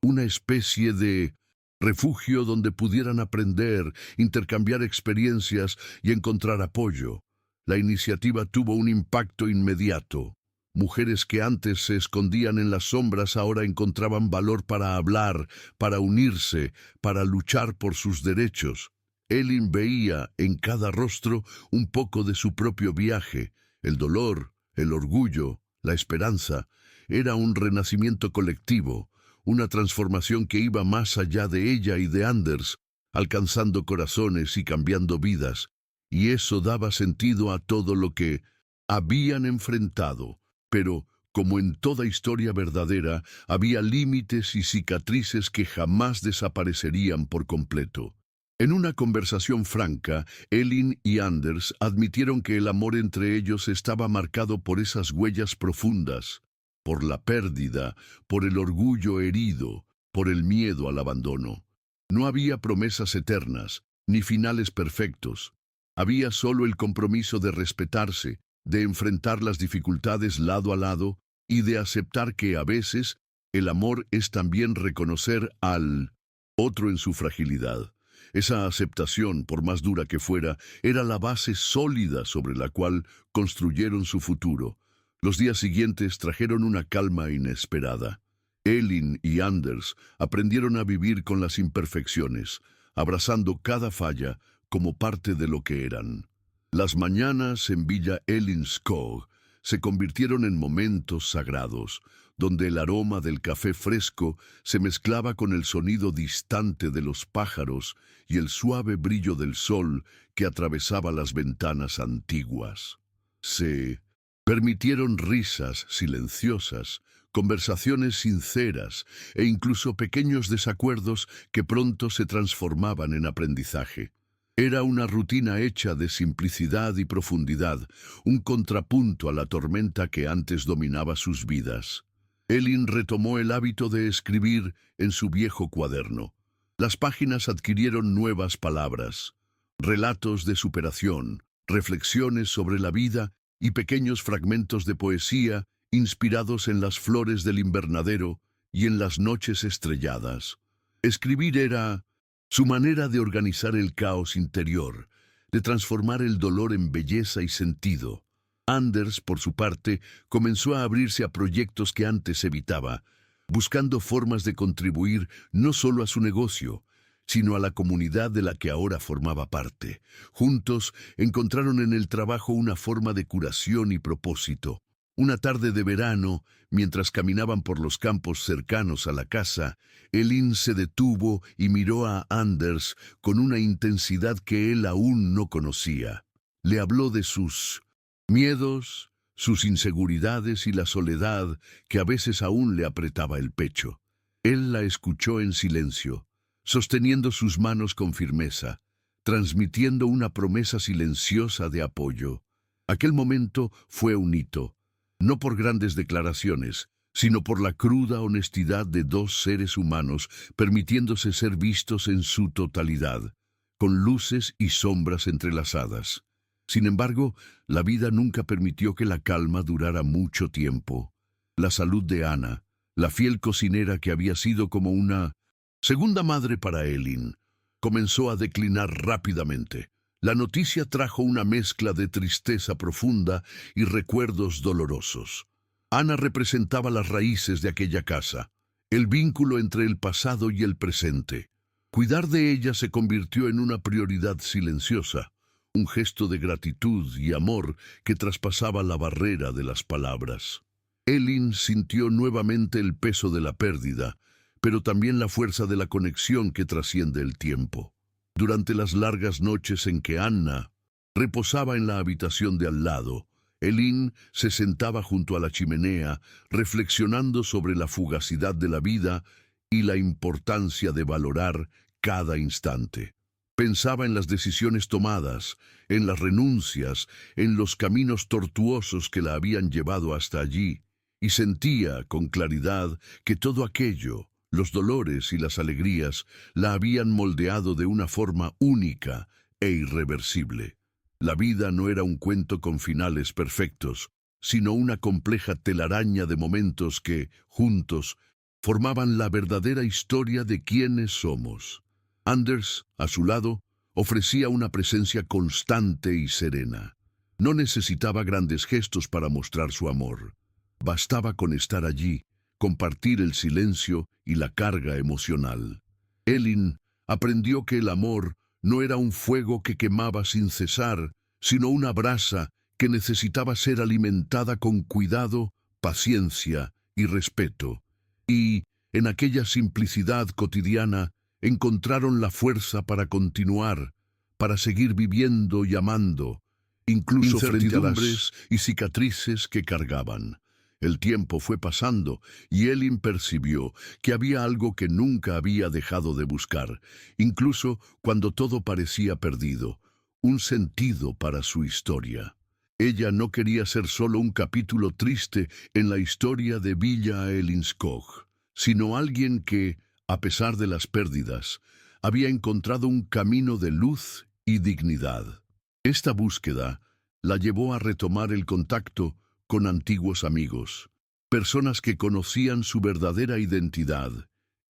una especie de refugio donde pudieran aprender, intercambiar experiencias y encontrar apoyo. La iniciativa tuvo un impacto inmediato. Mujeres que antes se escondían en las sombras ahora encontraban valor para hablar, para unirse, para luchar por sus derechos. Elin veía en cada rostro un poco de su propio viaje, el dolor, el orgullo, la esperanza. Era un renacimiento colectivo, una transformación que iba más allá de ella y de Anders, alcanzando corazones y cambiando vidas, y eso daba sentido a todo lo que habían enfrentado. Pero, como en toda historia verdadera, había límites y cicatrices que jamás desaparecerían por completo. En una conversación franca, Elin y Anders admitieron que el amor entre ellos estaba marcado por esas huellas profundas, por la pérdida, por el orgullo herido, por el miedo al abandono. No había promesas eternas, ni finales perfectos. Había solo el compromiso de respetarse, de enfrentar las dificultades lado a lado y de aceptar que a veces el amor es también reconocer al otro en su fragilidad. Esa aceptación, por más dura que fuera, era la base sólida sobre la cual construyeron su futuro. Los días siguientes trajeron una calma inesperada. Elin y Anders aprendieron a vivir con las imperfecciones, abrazando cada falla como parte de lo que eran. Las mañanas en Villa Elinskog se convirtieron en momentos sagrados, donde el aroma del café fresco se mezclaba con el sonido distante de los pájaros y el suave brillo del sol que atravesaba las ventanas antiguas. Se permitieron risas silenciosas, conversaciones sinceras e incluso pequeños desacuerdos que pronto se transformaban en aprendizaje. Era una rutina hecha de simplicidad y profundidad, un contrapunto a la tormenta que antes dominaba sus vidas. Elin retomó el hábito de escribir en su viejo cuaderno. Las páginas adquirieron nuevas palabras, relatos de superación, reflexiones sobre la vida y pequeños fragmentos de poesía inspirados en las flores del invernadero y en las noches estrelladas. Escribir era su manera de organizar el caos interior, de transformar el dolor en belleza y sentido. Anders, por su parte, comenzó a abrirse a proyectos que antes evitaba, buscando formas de contribuir no solo a su negocio, sino a la comunidad de la que ahora formaba parte. Juntos encontraron en el trabajo una forma de curación y propósito. Una tarde de verano, mientras caminaban por los campos cercanos a la casa, Elin se detuvo y miró a Anders con una intensidad que él aún no conocía. Le habló de sus miedos, sus inseguridades y la soledad que a veces aún le apretaba el pecho. Él la escuchó en silencio, sosteniendo sus manos con firmeza, transmitiendo una promesa silenciosa de apoyo. Aquel momento fue un hito, no por grandes declaraciones, sino por la cruda honestidad de dos seres humanos permitiéndose ser vistos en su totalidad, con luces y sombras entrelazadas. Sin embargo, la vida nunca permitió que la calma durara mucho tiempo. La salud de Anna, la fiel cocinera que había sido como una segunda madre para Elin, comenzó a declinar rápidamente. La noticia trajo una mezcla de tristeza profunda y recuerdos dolorosos. Anna representaba las raíces de aquella casa, el vínculo entre el pasado y el presente. Cuidar de ella se convirtió en una prioridad silenciosa, un gesto de gratitud y amor que traspasaba la barrera de las palabras. Elin sintió nuevamente el peso de la pérdida, pero también la fuerza de la conexión que trasciende el tiempo. Durante las largas noches en que Anna reposaba en la habitación de al lado, Elin se sentaba junto a la chimenea, reflexionando sobre la fugacidad de la vida y la importancia de valorar cada instante. Pensaba en las decisiones tomadas, en las renuncias, en los caminos tortuosos que la habían llevado hasta allí, y sentía con claridad que todo aquello, los dolores y las alegrías, la habían moldeado de una forma única e irreversible. La vida no era un cuento con finales perfectos, sino una compleja telaraña de momentos que, juntos, formaban la verdadera historia de quiénes somos. Anders, a su lado, ofrecía una presencia constante y serena. No necesitaba grandes gestos para mostrar su amor. Bastaba con estar allí, compartir el silencio y la carga emocional. Elin aprendió que el amor no era un fuego que quemaba sin cesar, sino una brasa que necesitaba ser alimentada con cuidado, paciencia y respeto. Y, en aquella simplicidad cotidiana, encontraron la fuerza para continuar, para seguir viviendo y amando, incluso frente a las y cicatrices que cargaban. El tiempo fue pasando y Elin percibió que había algo que nunca había dejado de buscar, incluso cuando todo parecía perdido, un sentido para su historia. Ella no quería ser solo un capítulo triste en la historia de Villa Elinskog, sino alguien que, a pesar de las pérdidas, había encontrado un camino de luz y dignidad. Esta búsqueda la llevó a retomar el contacto con antiguos amigos, personas que conocían su verdadera identidad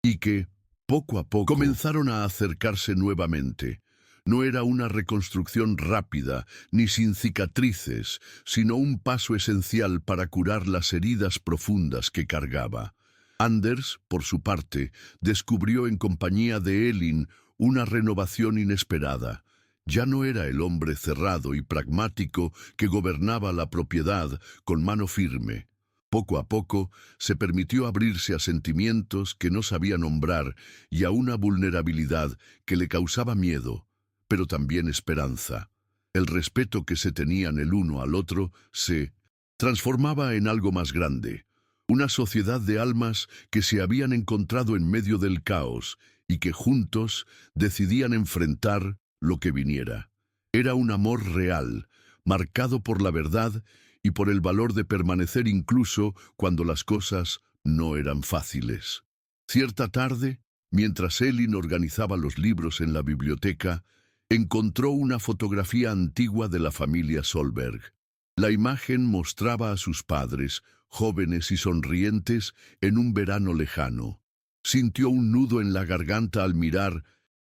y que, poco a poco, comenzaron a acercarse nuevamente. No era una reconstrucción rápida ni sin cicatrices, sino un paso esencial para curar las heridas profundas que cargaba. Anders, por su parte, descubrió en compañía de Elin una renovación inesperada. Ya no era el hombre cerrado y pragmático que gobernaba la propiedad con mano firme. Poco a poco se permitió abrirse a sentimientos que no sabía nombrar y a una vulnerabilidad que le causaba miedo, pero también esperanza. El respeto que se tenían el uno al otro se transformaba en algo más grande, una sociedad de almas que se habían encontrado en medio del caos y que juntos decidían enfrentar lo que viniera. Era un amor real, marcado por la verdad y por el valor de permanecer incluso cuando las cosas no eran fáciles. Cierta tarde, mientras Elin organizaba los libros en la biblioteca, encontró una fotografía antigua de la familia Solberg. La imagen mostraba a sus padres, jóvenes y sonrientes, en un verano lejano. Sintió un nudo en la garganta al mirar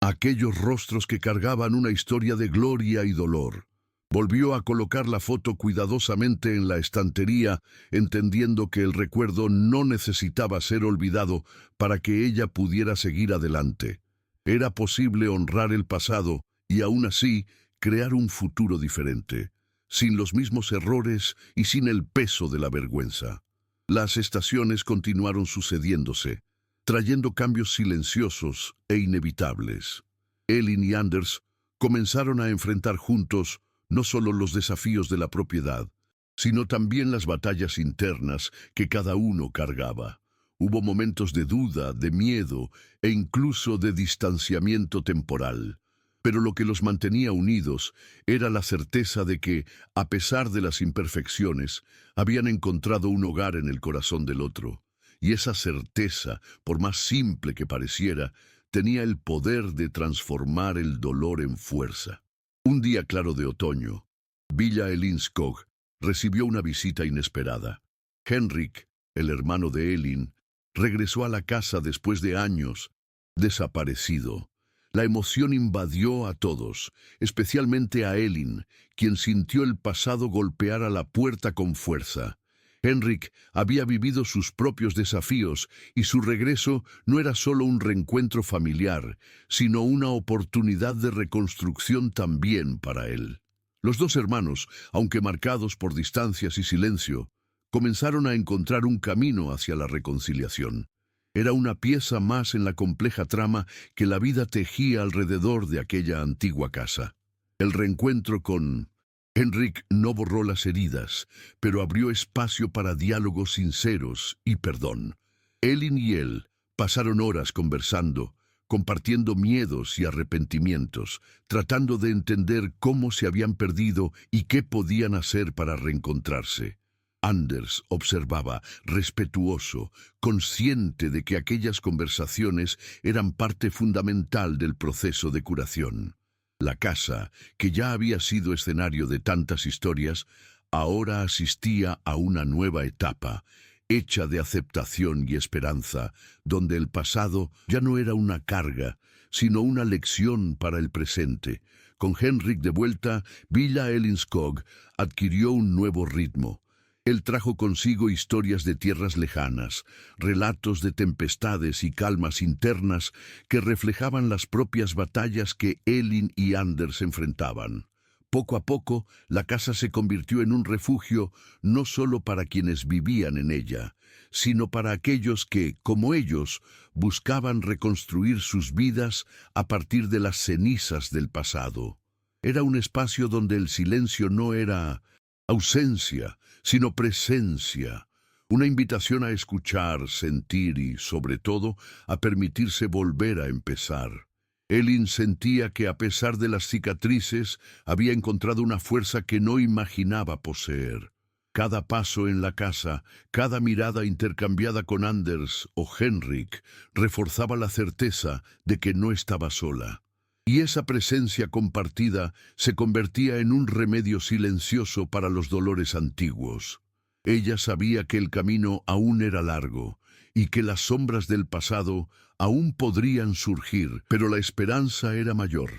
aquellos rostros que cargaban una historia de gloria y dolor. Volvió a colocar la foto cuidadosamente en la estantería, entendiendo que el recuerdo no necesitaba ser olvidado para que ella pudiera seguir adelante. Era posible honrar el pasado y aún así crear un futuro diferente, sin los mismos errores y sin el peso de la vergüenza. Las estaciones continuaron sucediéndose, trayendo cambios silenciosos e inevitables. Elin y Anders comenzaron a enfrentar juntos no solo los desafíos de la propiedad, sino también las batallas internas que cada uno cargaba. Hubo momentos de duda, de miedo e incluso de distanciamiento temporal. Pero lo que los mantenía unidos era la certeza de que, a pesar de las imperfecciones, habían encontrado un hogar en el corazón del otro. Y esa certeza, por más simple que pareciera, tenía el poder de transformar el dolor en fuerza. Un día claro de otoño, Villa Elinskog recibió una visita inesperada. Henrik, el hermano de Elin, regresó a la casa después de años, desaparecido. La emoción invadió a todos, especialmente a Elin, quien sintió el pasado golpear a la puerta con fuerza. Henrik había vivido sus propios desafíos y su regreso no era solo un reencuentro familiar, sino una oportunidad de reconstrucción también para él. Los dos hermanos, aunque marcados por distancias y silencio, comenzaron a encontrar un camino hacia la reconciliación. Era una pieza más en la compleja trama que la vida tejía alrededor de aquella antigua casa. El reencuentro con Henrik no borró las heridas, pero abrió espacio para diálogos sinceros y perdón. Elin y él pasaron horas conversando, compartiendo miedos y arrepentimientos, tratando de entender cómo se habían perdido y qué podían hacer para reencontrarse. Anders observaba, respetuoso, consciente de que aquellas conversaciones eran parte fundamental del proceso de curación. La casa, que ya había sido escenario de tantas historias, ahora asistía a una nueva etapa, hecha de aceptación y esperanza, donde el pasado ya no era una carga, sino una lección para el presente, Con Henrik de vuelta, Villa Ellinskog adquirió un nuevo ritmo. Él trajo consigo historias de tierras lejanas, relatos de tempestades y calmas internas que reflejaban las propias batallas que Elin y Anders enfrentaban. Poco a poco, la casa se convirtió en un refugio no solo para quienes vivían en ella, sino para aquellos que, como ellos, buscaban reconstruir sus vidas a partir de las cenizas del pasado. Era un espacio donde el silencio no era ausencia, sino presencia, una invitación a escuchar, sentir y, sobre todo, a permitirse volver a empezar. Elin sentía que, a pesar de las cicatrices, había encontrado una fuerza que no imaginaba poseer. Cada paso en la casa, cada mirada intercambiada con Anders o Henrik, reforzaba la certeza de que no estaba sola. Y esa presencia compartida se convertía en un remedio silencioso para los dolores antiguos. Ella sabía que el camino aún era largo y que las sombras del pasado aún podrían surgir, pero la esperanza era mayor.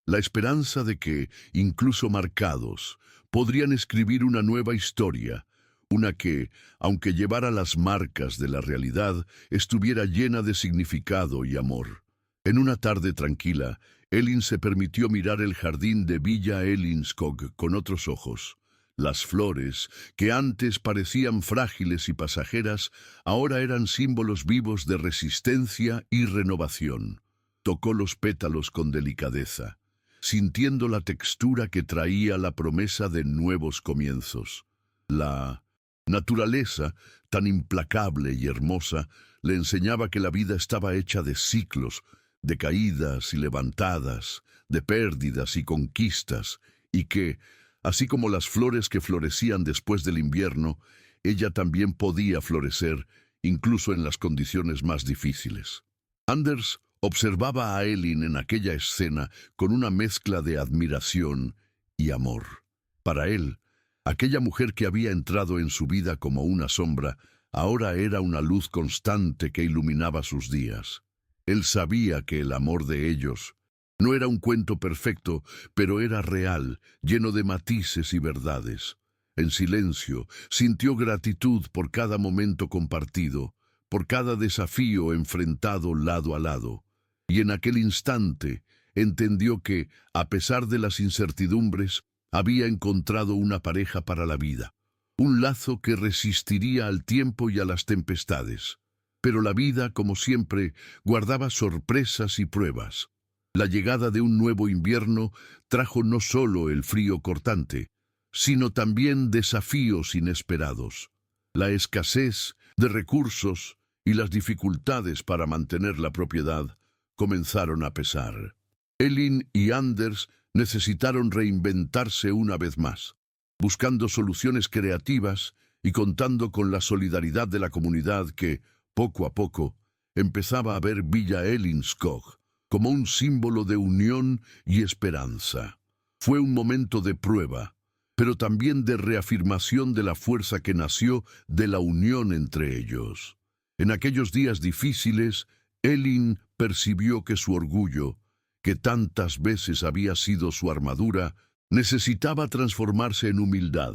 La esperanza de que, incluso marcados, podrían escribir una nueva historia, una que, aunque llevara las marcas de la realidad, estuviera llena de significado y amor. En una tarde tranquila, Elin se permitió mirar el jardín de Villa Ellinskog con otros ojos. Las flores, que antes parecían frágiles y pasajeras, ahora eran símbolos vivos de resistencia y renovación. Tocó los pétalos con delicadeza, sintiendo la textura que traía la promesa de nuevos comienzos. La naturaleza, tan implacable y hermosa, le enseñaba que la vida estaba hecha de ciclos, de caídas y levantadas, de pérdidas y conquistas, y que, así como las flores que florecían después del invierno, ella también podía florecer, incluso en las condiciones más difíciles. Anders observaba a Elin en aquella escena con una mezcla de admiración y amor. Para él, aquella mujer que había entrado en su vida como una sombra, ahora era una luz constante que iluminaba sus días. Él sabía que el amor de ellos no era un cuento perfecto, pero era real, lleno de matices y verdades. En silencio, sintió gratitud por cada momento compartido, por cada desafío enfrentado lado a lado. Y en aquel instante entendió que, a pesar de las incertidumbres, había encontrado una pareja para la vida, un lazo que resistiría al tiempo y a las tempestades. Pero la vida, como siempre, guardaba sorpresas y pruebas. La llegada de un nuevo invierno trajo no solo el frío cortante, sino también desafíos inesperados. La escasez de recursos y las dificultades para mantener la propiedad comenzaron a pesar. Elin y Anders necesitaron reinventarse una vez más, buscando soluciones creativas y contando con la solidaridad de la comunidad que, poco a poco, empezaba a ver Villa Ellinskog como un símbolo de unión y esperanza. Fue un momento de prueba, pero también de reafirmación de la fuerza que nació de la unión entre ellos. En aquellos días difíciles, Elin percibió que su orgullo, que tantas veces había sido su armadura, necesitaba transformarse en humildad.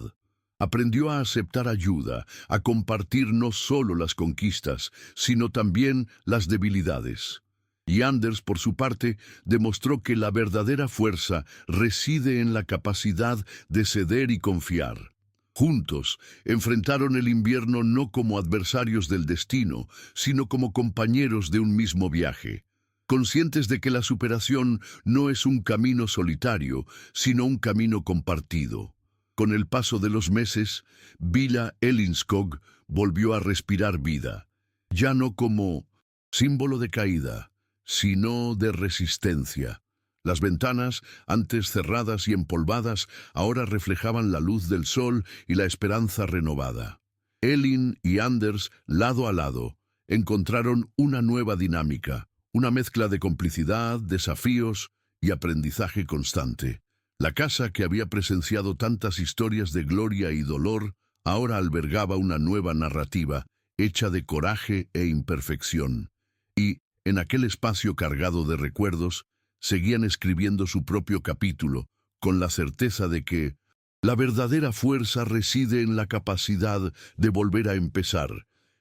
Aprendió a aceptar ayuda, a compartir no solo las conquistas, sino también las debilidades. Y Anders, por su parte, demostró que la verdadera fuerza reside en la capacidad de ceder y confiar. Juntos, enfrentaron el invierno no como adversarios del destino, sino como compañeros de un mismo viaje, conscientes de que la superación no es un camino solitario, sino un camino compartido. Con el paso de los meses, Villa Ellinskog volvió a respirar vida, ya no como símbolo de caída, sino de resistencia. Las ventanas, antes cerradas y empolvadas, ahora reflejaban la luz del sol y la esperanza renovada. Elin y Anders, lado a lado, encontraron una nueva dinámica, una mezcla de complicidad, desafíos y aprendizaje constante. La casa, que había presenciado tantas historias de gloria y dolor, ahora albergaba una nueva narrativa, hecha de coraje e imperfección. Y, en aquel espacio cargado de recuerdos, seguían escribiendo su propio capítulo, con la certeza de que la verdadera fuerza reside en la capacidad de volver a empezar.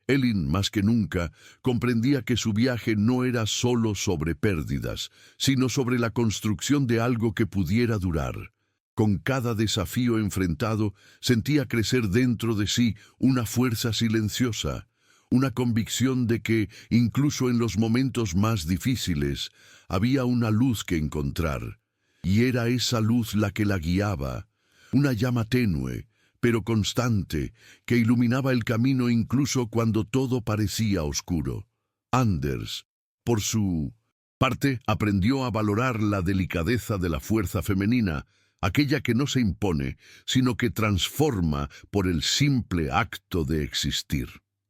Elin, más que nunca, comprendía que su viaje no era solo sobre pérdidas, sino sobre la construcción de algo que pudiera durar. Con cada desafío enfrentado, sentía crecer dentro de sí una fuerza silenciosa, una convicción de que, incluso en los momentos más difíciles, había una luz que encontrar. Y era esa luz la que la guiaba, una llama tenue, pero constante, que iluminaba el camino incluso cuando todo parecía oscuro. Anders, por su parte, aprendió a valorar la delicadeza de la fuerza femenina, aquella que no se impone, sino que transforma por el simple acto de existir.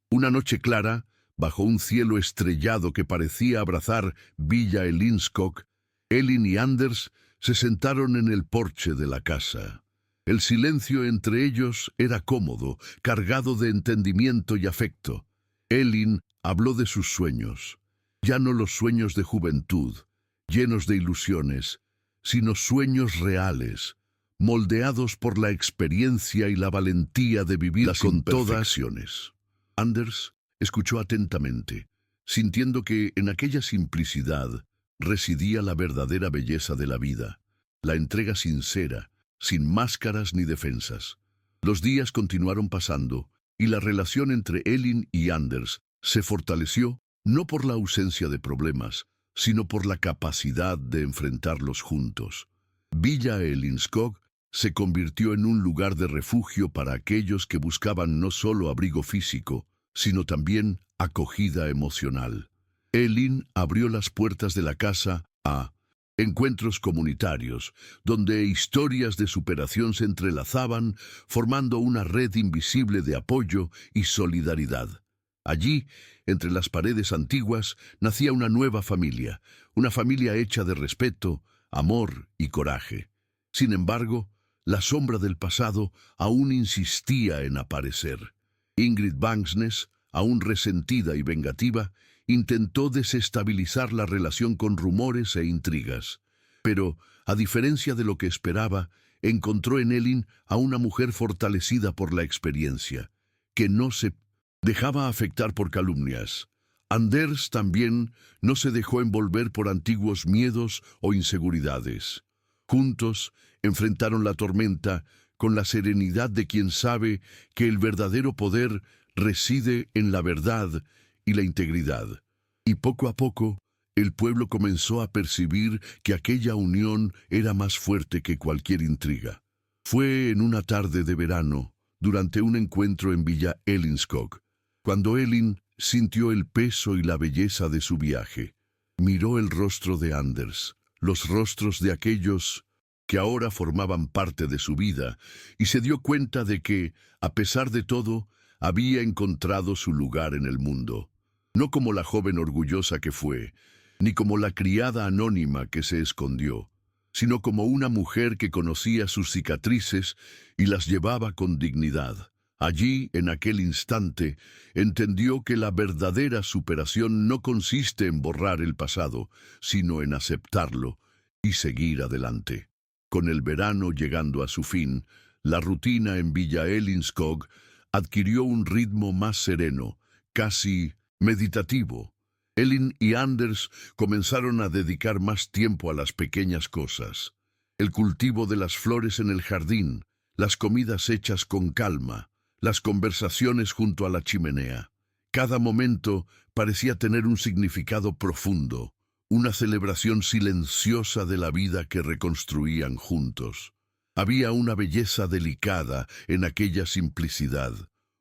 Una noche clara, bajo un cielo estrellado que parecía abrazar Villa Elinskog, Elin y Anders se sentaron en el porche de la casa. El silencio entre ellos era cómodo, cargado de entendimiento y afecto. Elin habló de sus sueños, ya no los sueños de juventud, llenos de ilusiones, sino sueños reales, moldeados por la experiencia y la valentía de vivir con todas. Anders escuchó atentamente, sintiendo que en aquella simplicidad residía la verdadera belleza de la vida, la entrega sincera, sin máscaras ni defensas. Los días continuaron pasando, y la relación entre Elin y Anders se fortaleció no por la ausencia de problemas, sino por la capacidad de enfrentarlos juntos. Villa Elinskog se convirtió en un lugar de refugio para aquellos que buscaban no solo abrigo físico, sino también acogida emocional. Elin abrió las puertas de la casa a encuentros comunitarios, donde historias de superación se entrelazaban, formando una red invisible de apoyo y solidaridad. Allí, entre las paredes antiguas, nacía una nueva familia, una familia hecha de respeto, amor y coraje. Sin embargo, la sombra del pasado aún insistía en aparecer. Ingrid Vangsnes, aún resentida y vengativa, intentó desestabilizar la relación con rumores e intrigas. Pero, a diferencia de lo que esperaba, encontró en Elin a una mujer fortalecida por la experiencia, que no se dejaba afectar por calumnias. Anders también no se dejó envolver por antiguos miedos o inseguridades. Juntos enfrentaron la tormenta con la serenidad de quien sabe que el verdadero poder reside en la verdad y la integridad. Y poco a poco, el pueblo comenzó a percibir que aquella unión era más fuerte que cualquier intriga. Fue en una tarde de verano, durante un encuentro en Villa Elinskog, cuando Elin sintió el peso y la belleza de su viaje. Miró el rostro de Anders, los rostros de aquellos que ahora formaban parte de su vida, y se dio cuenta de que, a pesar de todo, había encontrado su lugar en el mundo. No como la joven orgullosa que fue, ni como la criada anónima que se escondió, sino como una mujer que conocía sus cicatrices y las llevaba con dignidad. Allí, en aquel instante, entendió que la verdadera superación no consiste en borrar el pasado, sino en aceptarlo y seguir adelante. Con el verano llegando a su fin, la rutina en Villa Elinskog adquirió un ritmo más sereno, casi meditativo. Elin y Anders comenzaron a dedicar más tiempo a las pequeñas cosas. El cultivo de las flores en el jardín, las comidas hechas con calma, las conversaciones junto a la chimenea. Cada momento parecía tener un significado profundo, una celebración silenciosa de la vida que reconstruían juntos. Había una belleza delicada en aquella simplicidad,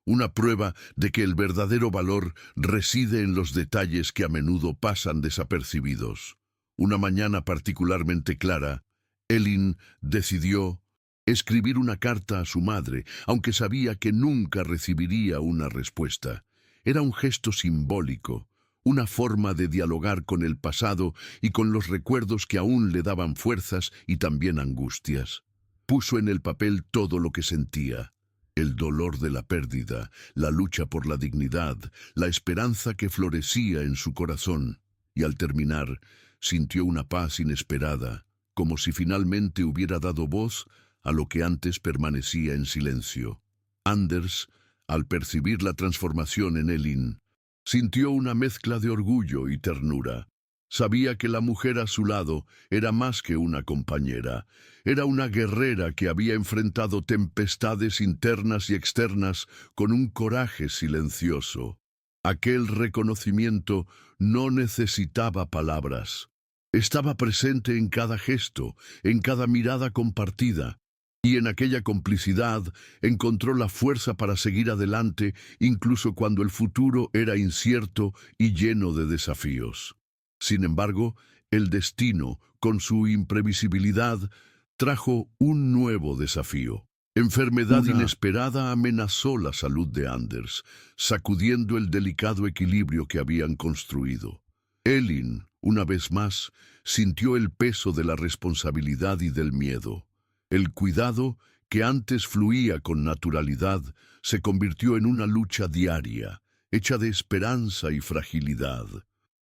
una prueba de que el verdadero valor reside en los detalles que a menudo pasan desapercibidos. Una mañana particularmente clara, Elin decidió escribir una carta a su madre, aunque sabía que nunca recibiría una respuesta. Era un gesto simbólico, una forma de dialogar con el pasado y con los recuerdos que aún le daban fuerzas y también angustias. Puso en el papel todo lo que sentía: el dolor de la pérdida, la lucha por la dignidad, la esperanza que florecía en su corazón. Y al terminar, sintió una paz inesperada, como si finalmente hubiera dado voz a lo que antes permanecía en silencio. Anders, al percibir la transformación en Elin, sintió una mezcla de orgullo y ternura. Sabía que la mujer a su lado era más que una compañera, era una guerrera que había enfrentado tempestades internas y externas con un coraje silencioso. Aquel reconocimiento no necesitaba palabras. Estaba presente en cada gesto, en cada mirada compartida, y en aquella complicidad encontró la fuerza para seguir adelante incluso cuando el futuro era incierto y lleno de desafíos. Sin embargo, el destino, con su imprevisibilidad, trajo un nuevo desafío. Enfermedad inesperada amenazó la salud de Anders, sacudiendo el delicado equilibrio que habían construido. Elin, una vez más, sintió el peso de la responsabilidad y del miedo. El cuidado, que antes fluía con naturalidad, se convirtió en una lucha diaria, hecha de esperanza y fragilidad.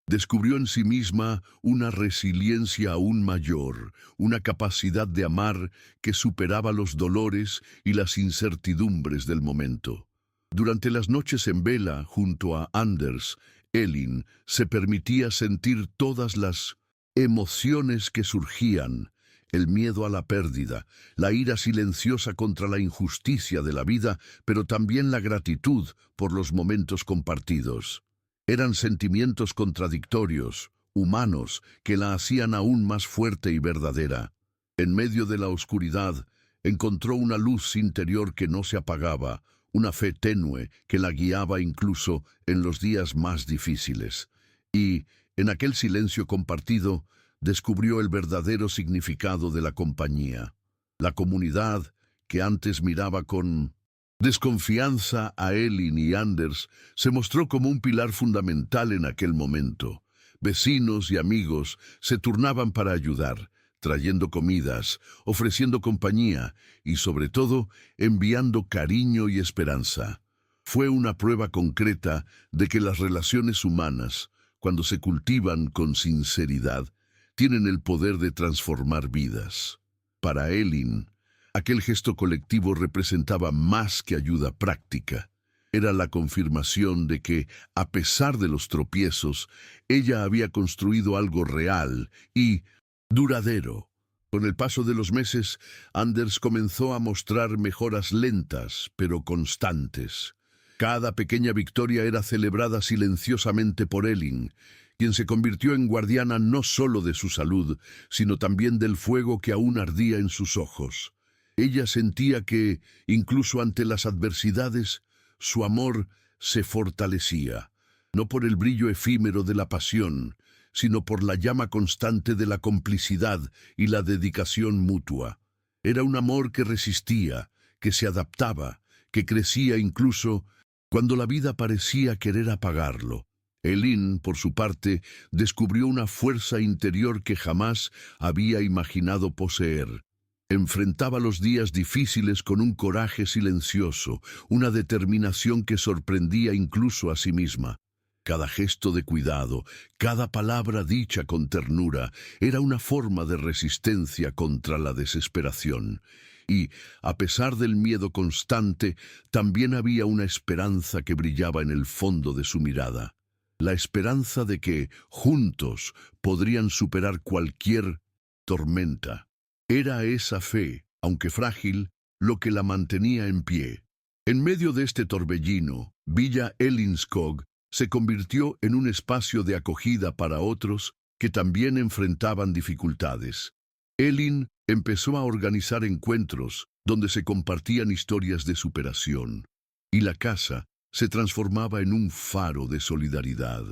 Descubrió en sí misma una resiliencia aún mayor, una capacidad de amar que superaba los dolores y las incertidumbres del momento. Durante las noches en vela, junto a Anders, Elin se permitía sentir todas las emociones que surgían: el miedo a la pérdida, la ira silenciosa contra la injusticia de la vida, pero también la gratitud por los momentos compartidos. Eran sentimientos contradictorios, humanos, que la hacían aún más fuerte y verdadera. En medio de la oscuridad, encontró una luz interior que no se apagaba, una fe tenue que la guiaba incluso en los días más difíciles. Y, en aquel silencio compartido, descubrió el verdadero significado de la compañía. La comunidad, que antes miraba con desconfianza a Elin y Anders, se mostró como un pilar fundamental en aquel momento. Vecinos y amigos se turnaban para ayudar, trayendo comidas, ofreciendo compañía y, sobre todo, enviando cariño y esperanza. Fue una prueba concreta de que las relaciones humanas, cuando se cultivan con sinceridad, tienen el poder de transformar vidas. Para Elin, aquel gesto colectivo representaba más que ayuda práctica. Era la confirmación de que, a pesar de los tropiezos, ella había construido algo real y duradero. Con el paso de los meses, Anders comenzó a mostrar mejoras lentas, pero constantes. Cada pequeña victoria era celebrada silenciosamente por Elin, quien se convirtió en guardiana no solo de su salud, sino también del fuego que aún ardía en sus ojos. Ella sentía que, incluso ante las adversidades, su amor se fortalecía, no por el brillo efímero de la pasión, sino por la llama constante de la complicidad y la dedicación mutua. Era un amor que resistía, que se adaptaba, que crecía incluso cuando la vida parecía querer apagarlo. Elin, por su parte, descubrió una fuerza interior que jamás había imaginado poseer. Enfrentaba los días difíciles con un coraje silencioso, una determinación que sorprendía incluso a sí misma. Cada gesto de cuidado, cada palabra dicha con ternura, era una forma de resistencia contra la desesperación. Y, a pesar del miedo constante, también había una esperanza que brillaba en el fondo de su mirada. La esperanza de que, juntos, podrían superar cualquier tormenta. Era esa fe, aunque frágil, lo que la mantenía en pie. En medio de este torbellino, Villa Elinskog se convirtió en un espacio de acogida para otros que también enfrentaban dificultades. Elin empezó a organizar encuentros donde se compartían historias de superación, y la casa se transformaba en un faro de solidaridad.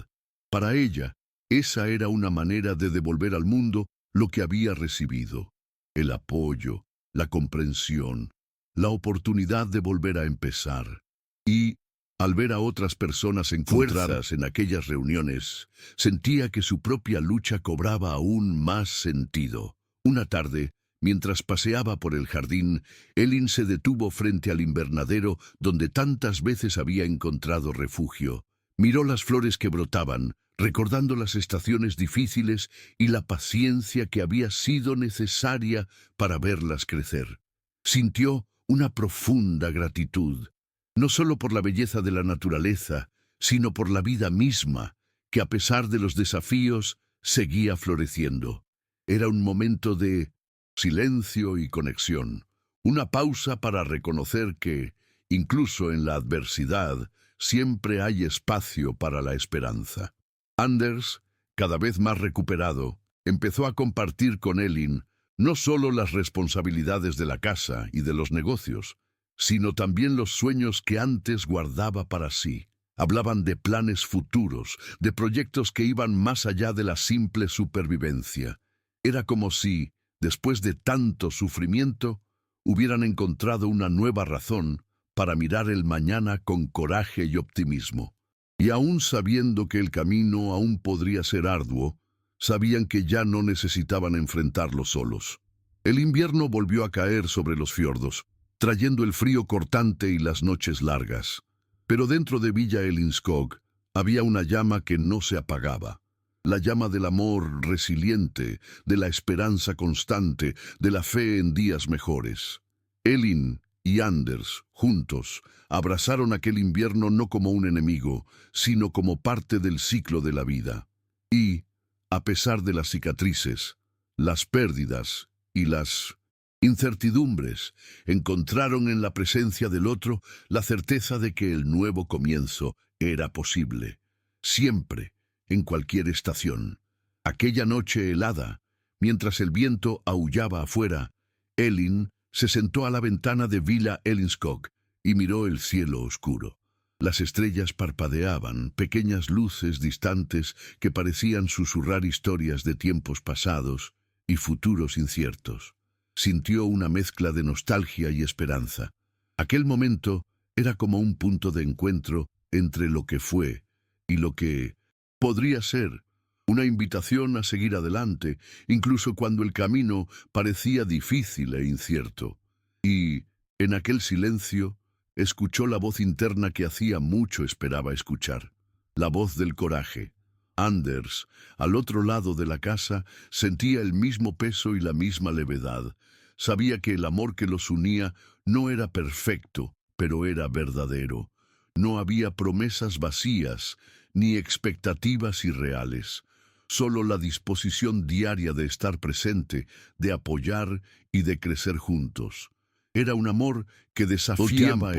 Para ella, esa era una manera de devolver al mundo lo que había recibido: el apoyo, la comprensión, la oportunidad de volver a empezar. Y, al ver a otras personas encontradas en aquellas reuniones, sentía que su propia lucha cobraba aún más sentido. Una tarde, mientras paseaba por el jardín, Elin se detuvo frente al invernadero donde tantas veces había encontrado refugio. Miró las flores que brotaban, recordando las estaciones difíciles y la paciencia que había sido necesaria para verlas crecer. Sintió una profunda gratitud, no solo por la belleza de la naturaleza, sino por la vida misma, que a pesar de los desafíos, seguía floreciendo. Era un momento de silencio y conexión, una pausa para reconocer que, incluso en la adversidad, siempre hay espacio para la esperanza. Anders, cada vez más recuperado, empezó a compartir con Elin no solo las responsabilidades de la casa y de los negocios, sino también los sueños que antes guardaba para sí. Hablaban de planes futuros, de proyectos que iban más allá de la simple supervivencia. Era como si, después de tanto sufrimiento, hubieran encontrado una nueva razón para mirar el mañana con coraje y optimismo. Y aún sabiendo que el camino aún podría ser arduo, sabían que ya no necesitaban enfrentarlo solos. El invierno volvió a caer sobre los fiordos, trayendo el frío cortante y las noches largas. Pero dentro de Villa Elinskog había una llama que no se apagaba. La llama del amor resiliente, de la esperanza constante, de la fe en días mejores. Elin y Anders, juntos, abrazaron aquel invierno no como un enemigo, sino como parte del ciclo de la vida. Y, a pesar de las cicatrices, las pérdidas y las incertidumbres, encontraron en la presencia del otro la certeza de que el nuevo comienzo era posible. Siempre, en cualquier estación. Aquella noche helada, mientras el viento aullaba afuera, Elin se sentó a la ventana de Villa Elinskog y miró el cielo oscuro. Las estrellas parpadeaban, pequeñas luces distantes que parecían susurrar historias de tiempos pasados y futuros inciertos. Sintió una mezcla de nostalgia y esperanza. Aquel momento era como un punto de encuentro entre lo que fue y lo que podría ser, una invitación a seguir adelante, incluso cuando el camino parecía difícil e incierto. Y, en aquel silencio, escuchó la voz interna que hacía mucho esperaba escuchar, la voz del coraje. Anders, al otro lado de la casa, sentía el mismo peso y la misma levedad. Sabía que el amor que los unía no era perfecto, pero era verdadero. No había promesas vacías, ni expectativas irreales. Solo la disposición diaria de estar presente, de apoyar y de crecer juntos. Era un amor que desafiaba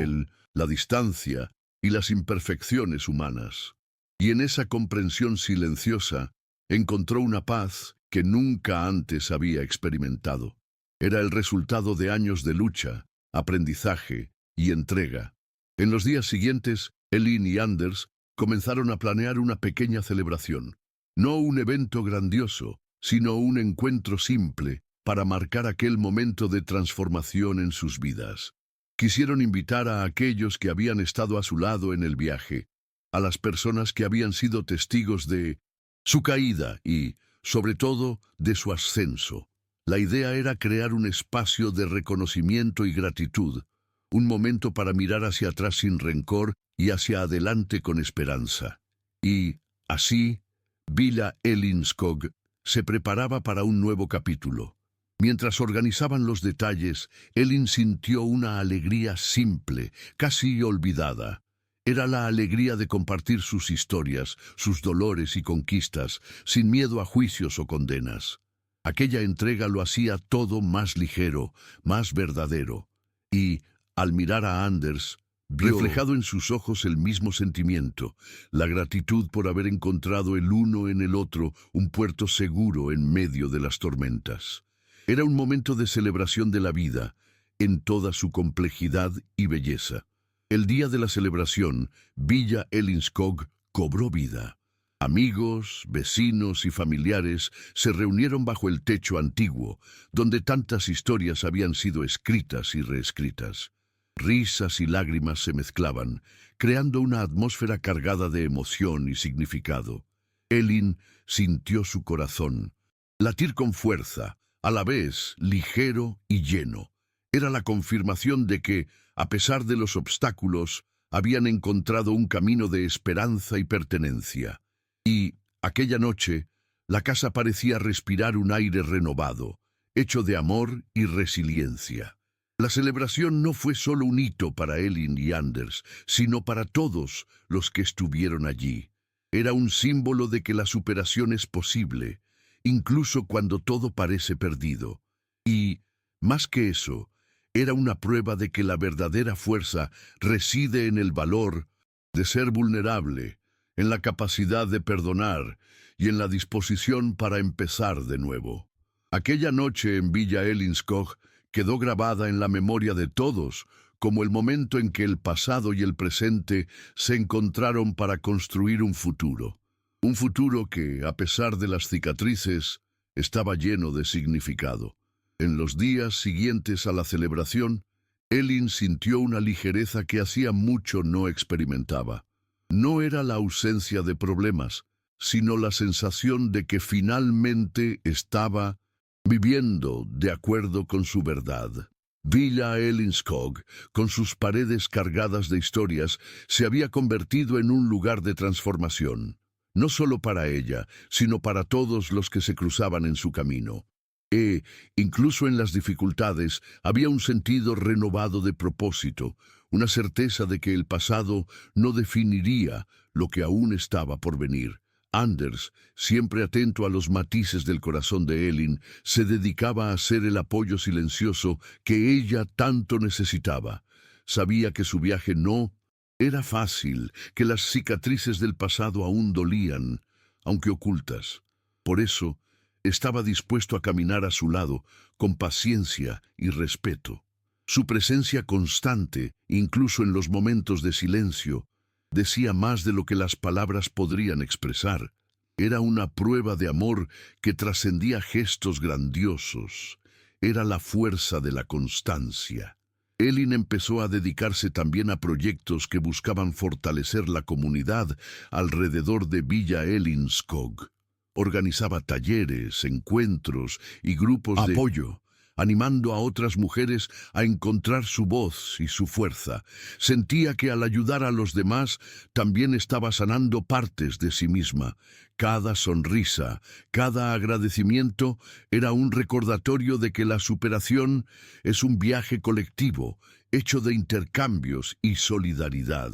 la distancia y las imperfecciones humanas. Y en esa comprensión silenciosa encontró una paz que nunca antes había experimentado. Era el resultado de años de lucha, aprendizaje y entrega. En los días siguientes, Elin y Anders comenzaron a planear una pequeña celebración. No un evento grandioso, sino un encuentro simple para marcar aquel momento de transformación en sus vidas. Quisieron invitar a aquellos que habían estado a su lado en el viaje, a las personas que habían sido testigos de su caída y, sobre todo, de su ascenso. La idea era crear un espacio de reconocimiento y gratitud, un momento para mirar hacia atrás sin rencor y hacia adelante con esperanza. Y, así, Villa Elinskog se preparaba para un nuevo capítulo. Mientras organizaban los detalles, Elin sintió una alegría simple, casi olvidada. Era la alegría de compartir sus historias, sus dolores y conquistas, sin miedo a juicios o condenas. Aquella entrega lo hacía todo más ligero, más verdadero. Y, al mirar a Anders, reflejado en sus ojos el mismo sentimiento, la gratitud por haber encontrado el uno en el otro un puerto seguro en medio de las tormentas. Era un momento de celebración de la vida, en toda su complejidad y belleza. El día de la celebración, Villa Elinskog cobró vida. Amigos, vecinos y familiares se reunieron bajo el techo antiguo, donde tantas historias habían sido escritas y reescritas. Risas y lágrimas se mezclaban, creando una atmósfera cargada de emoción y significado. Elin sintió su corazón latir con fuerza, a la vez ligero y lleno. Era la confirmación de que, a pesar de los obstáculos, habían encontrado un camino de esperanza y pertenencia. Y, aquella noche, la casa parecía respirar un aire renovado, hecho de amor y resiliencia. La celebración no fue solo un hito para Elin y Anders, sino para todos los que estuvieron allí. Era un símbolo de que la superación es posible, incluso cuando todo parece perdido. Y, más que eso, era una prueba de que la verdadera fuerza reside en el valor de ser vulnerable, en la capacidad de perdonar y en la disposición para empezar de nuevo. Aquella noche en Villa Elinskog quedó grabada en la memoria de todos como el momento en que el pasado y el presente se encontraron para construir un futuro. Un futuro que, a pesar de las cicatrices, estaba lleno de significado. En los días siguientes a la celebración, Elin sintió una ligereza que hacía mucho no experimentaba. No era la ausencia de problemas, sino la sensación de que finalmente estaba viviendo de acuerdo con su verdad. Villa Elinskog, con sus paredes cargadas de historias, se había convertido en un lugar de transformación, no solo para ella, sino para todos los que se cruzaban en su camino. Incluso en las dificultades, había un sentido renovado de propósito, una certeza de que el pasado no definiría lo que aún estaba por venir. Anders, siempre atento a los matices del corazón de Elin, se dedicaba a ser el apoyo silencioso que ella tanto necesitaba. Sabía que su viaje no era fácil, que las cicatrices del pasado aún dolían, aunque ocultas. Por eso, estaba dispuesto a caminar a su lado, con paciencia y respeto. Su presencia constante, incluso en los momentos de silencio, decía más de lo que las palabras podrían expresar. Era una prueba de amor que trascendía gestos grandiosos. Era la fuerza de la constancia. Elin empezó a dedicarse también a proyectos que buscaban fortalecer la comunidad alrededor de Villa Elinskog. Organizaba talleres, encuentros y grupos de apoyo, animando a otras mujeres a encontrar su voz y su fuerza. Sentía que al ayudar a los demás, también estaba sanando partes de sí misma. Cada sonrisa, cada agradecimiento era un recordatorio de que la superación es un viaje colectivo, hecho de intercambios y solidaridad.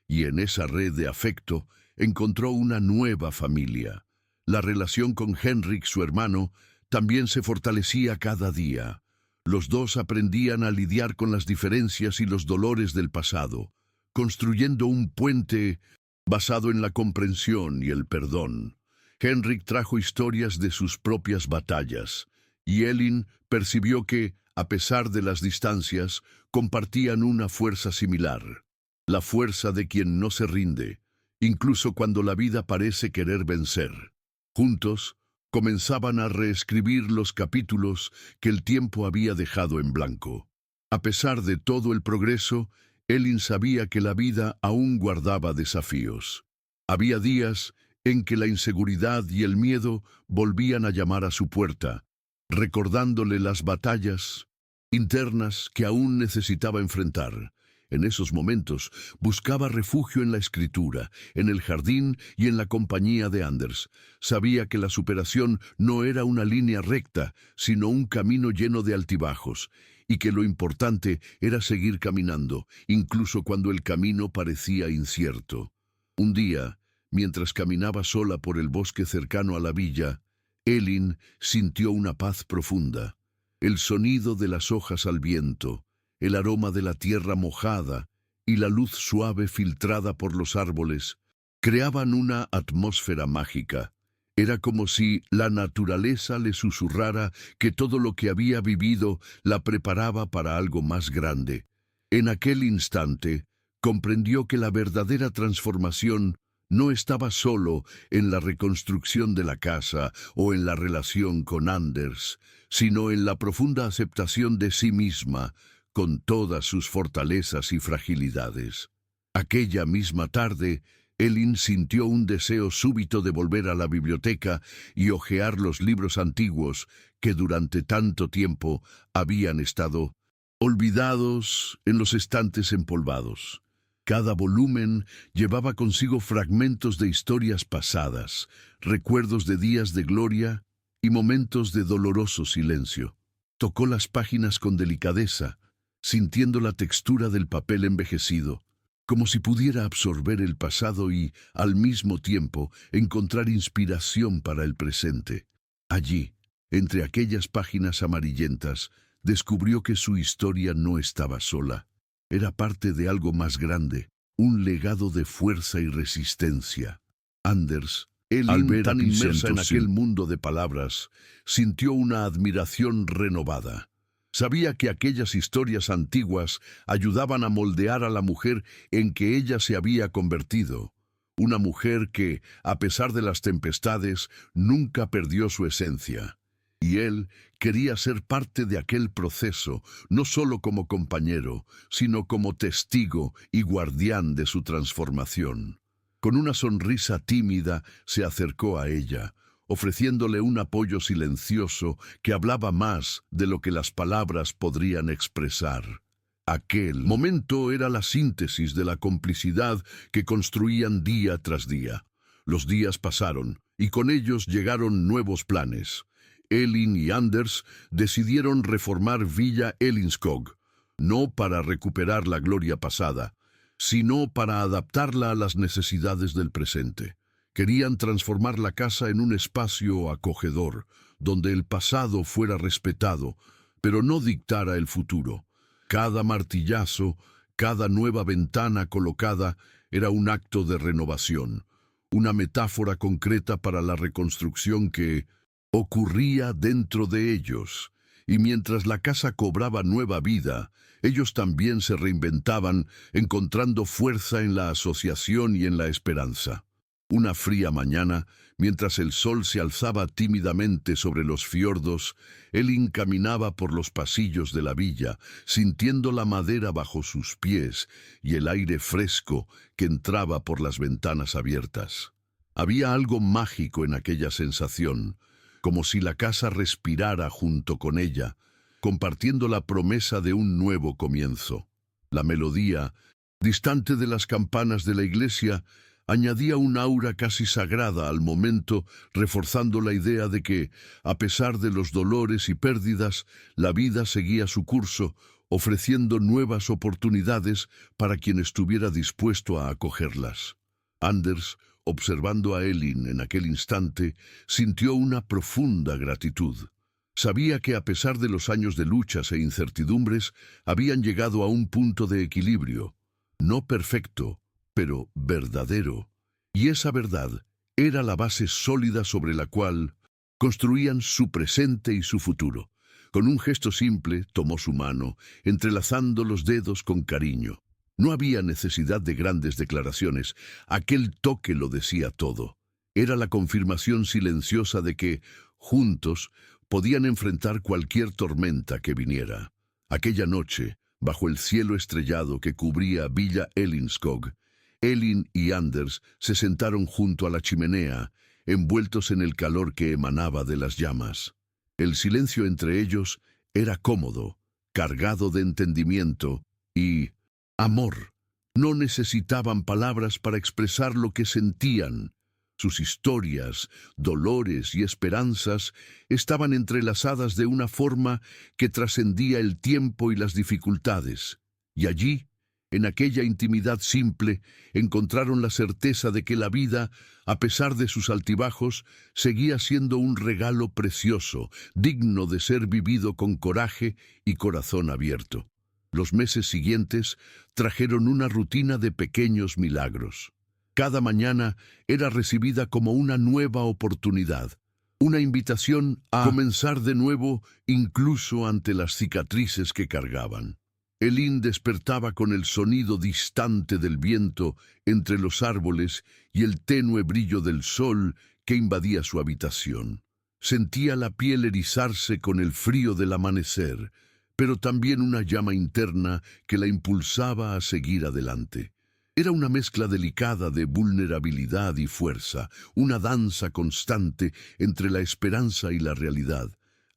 Y en esa red de afecto encontró una nueva familia. La relación con Henrik, su hermano, también se fortalecía cada día. Los dos aprendían a lidiar con las diferencias y los dolores del pasado, construyendo un puente basado en la comprensión y el perdón. Henrik trajo historias de sus propias batallas, y Elin percibió que, a pesar de las distancias, compartían una fuerza similar. La fuerza de quien no se rinde, incluso cuando la vida parece querer vencer. Juntos, comenzaban a reescribir los capítulos que el tiempo había dejado en blanco. A pesar de todo el progreso, Elin sabía que la vida aún guardaba desafíos. Había días en que la inseguridad y el miedo volvían a llamar a su puerta, recordándole las batallas internas que aún necesitaba enfrentar. En esos momentos buscaba refugio en la escritura, en el jardín y en la compañía de Anders. Sabía que la superación no era una línea recta, sino un camino lleno de altibajos, y que lo importante era seguir caminando, incluso cuando el camino parecía incierto. Un día, mientras caminaba sola por el bosque cercano a la villa, Elin sintió una paz profunda. El sonido de las hojas al viento, el aroma de la tierra mojada y la luz suave filtrada por los árboles creaban una atmósfera mágica. Era como si la naturaleza le susurrara que todo lo que había vivido la preparaba para algo más grande. En aquel instante, comprendió que la verdadera transformación no estaba solo en la reconstrucción de la casa o en la relación con Anders, sino en la profunda aceptación de sí misma, con todas sus fortalezas y fragilidades. Aquella misma tarde, Elin sintió un deseo súbito de volver a la biblioteca y hojear los libros antiguos que durante tanto tiempo habían estado olvidados en los estantes empolvados. Cada volumen llevaba consigo fragmentos de historias pasadas, recuerdos de días de gloria y momentos de doloroso silencio. Tocó las páginas con delicadeza, sintiendo la textura del papel envejecido, como si pudiera absorber el pasado y, al mismo tiempo, encontrar inspiración para el presente. Allí, entre aquellas páginas amarillentas, descubrió que su historia no estaba sola. Era parte de algo más grande, un legado de fuerza y resistencia. Anders, al ver tan inmersa en aquel mundo de palabras, sintió una admiración renovada. Sabía que aquellas historias antiguas ayudaban a moldear a la mujer en que ella se había convertido. Una mujer que, a pesar de las tempestades, nunca perdió su esencia. Y él quería ser parte de aquel proceso, no solo como compañero, sino como testigo y guardián de su transformación. Con una sonrisa tímida se acercó a ella, ofreciéndole un apoyo silencioso que hablaba más de lo que las palabras podrían expresar. Aquel momento era la síntesis de la complicidad que construían día tras día. Los días pasaron, y con ellos llegaron nuevos planes. Elin y Anders decidieron reformar Villa Ellinskog, no para recuperar la gloria pasada, sino para adaptarla a las necesidades del presente. Querían transformar la casa en un espacio acogedor, donde el pasado fuera respetado, pero no dictara el futuro. Cada martillazo, cada nueva ventana colocada era un acto de renovación, una metáfora concreta para la reconstrucción que ocurría dentro de ellos, y mientras la casa cobraba nueva vida, ellos también se reinventaban, encontrando fuerza en la asociación y en la esperanza. Una fría mañana, mientras el sol se alzaba tímidamente sobre los fiordos, Elin caminaba por los pasillos de la villa, sintiendo la madera bajo sus pies y el aire fresco que entraba por las ventanas abiertas. Había algo mágico en aquella sensación, como si la casa respirara junto con ella, compartiendo la promesa de un nuevo comienzo. La melodía, distante de las campanas de la iglesia, añadía un aura casi sagrada al momento, reforzando la idea de que, a pesar de los dolores y pérdidas, la vida seguía su curso, ofreciendo nuevas oportunidades para quien estuviera dispuesto a acogerlas. Anders, observando a Elin en aquel instante, sintió una profunda gratitud. Sabía que a pesar de los años de luchas e incertidumbres, habían llegado a un punto de equilibrio, no perfecto, pero verdadero. Y esa verdad era la base sólida sobre la cual construían su presente y su futuro. Con un gesto simple, tomó su mano, entrelazando los dedos con cariño. No había necesidad de grandes declaraciones, aquel toque lo decía todo. Era la confirmación silenciosa de que, juntos, podían enfrentar cualquier tormenta que viniera. Aquella noche, bajo el cielo estrellado que cubría Villa Ellinskog, Elin y Anders se sentaron junto a la chimenea, envueltos en el calor que emanaba de las llamas. El silencio entre ellos era cómodo, cargado de entendimiento y amor. No necesitaban palabras para expresar lo que sentían. Sus historias, dolores y esperanzas estaban entrelazadas de una forma que trascendía el tiempo y las dificultades. Y allí, en aquella intimidad simple, encontraron la certeza de que la vida, a pesar de sus altibajos, seguía siendo un regalo precioso, digno de ser vivido con coraje y corazón abierto. Los meses siguientes trajeron una rutina de pequeños milagros. Cada mañana era recibida como una nueva oportunidad, una invitación a comenzar de nuevo incluso ante las cicatrices que cargaban. Elin despertaba con el sonido distante del viento entre los árboles y el tenue brillo del sol que invadía su habitación. Sentía la piel erizarse con el frío del amanecer, pero también una llama interna que la impulsaba a seguir adelante. Era una mezcla delicada de vulnerabilidad y fuerza, una danza constante entre la esperanza y la realidad.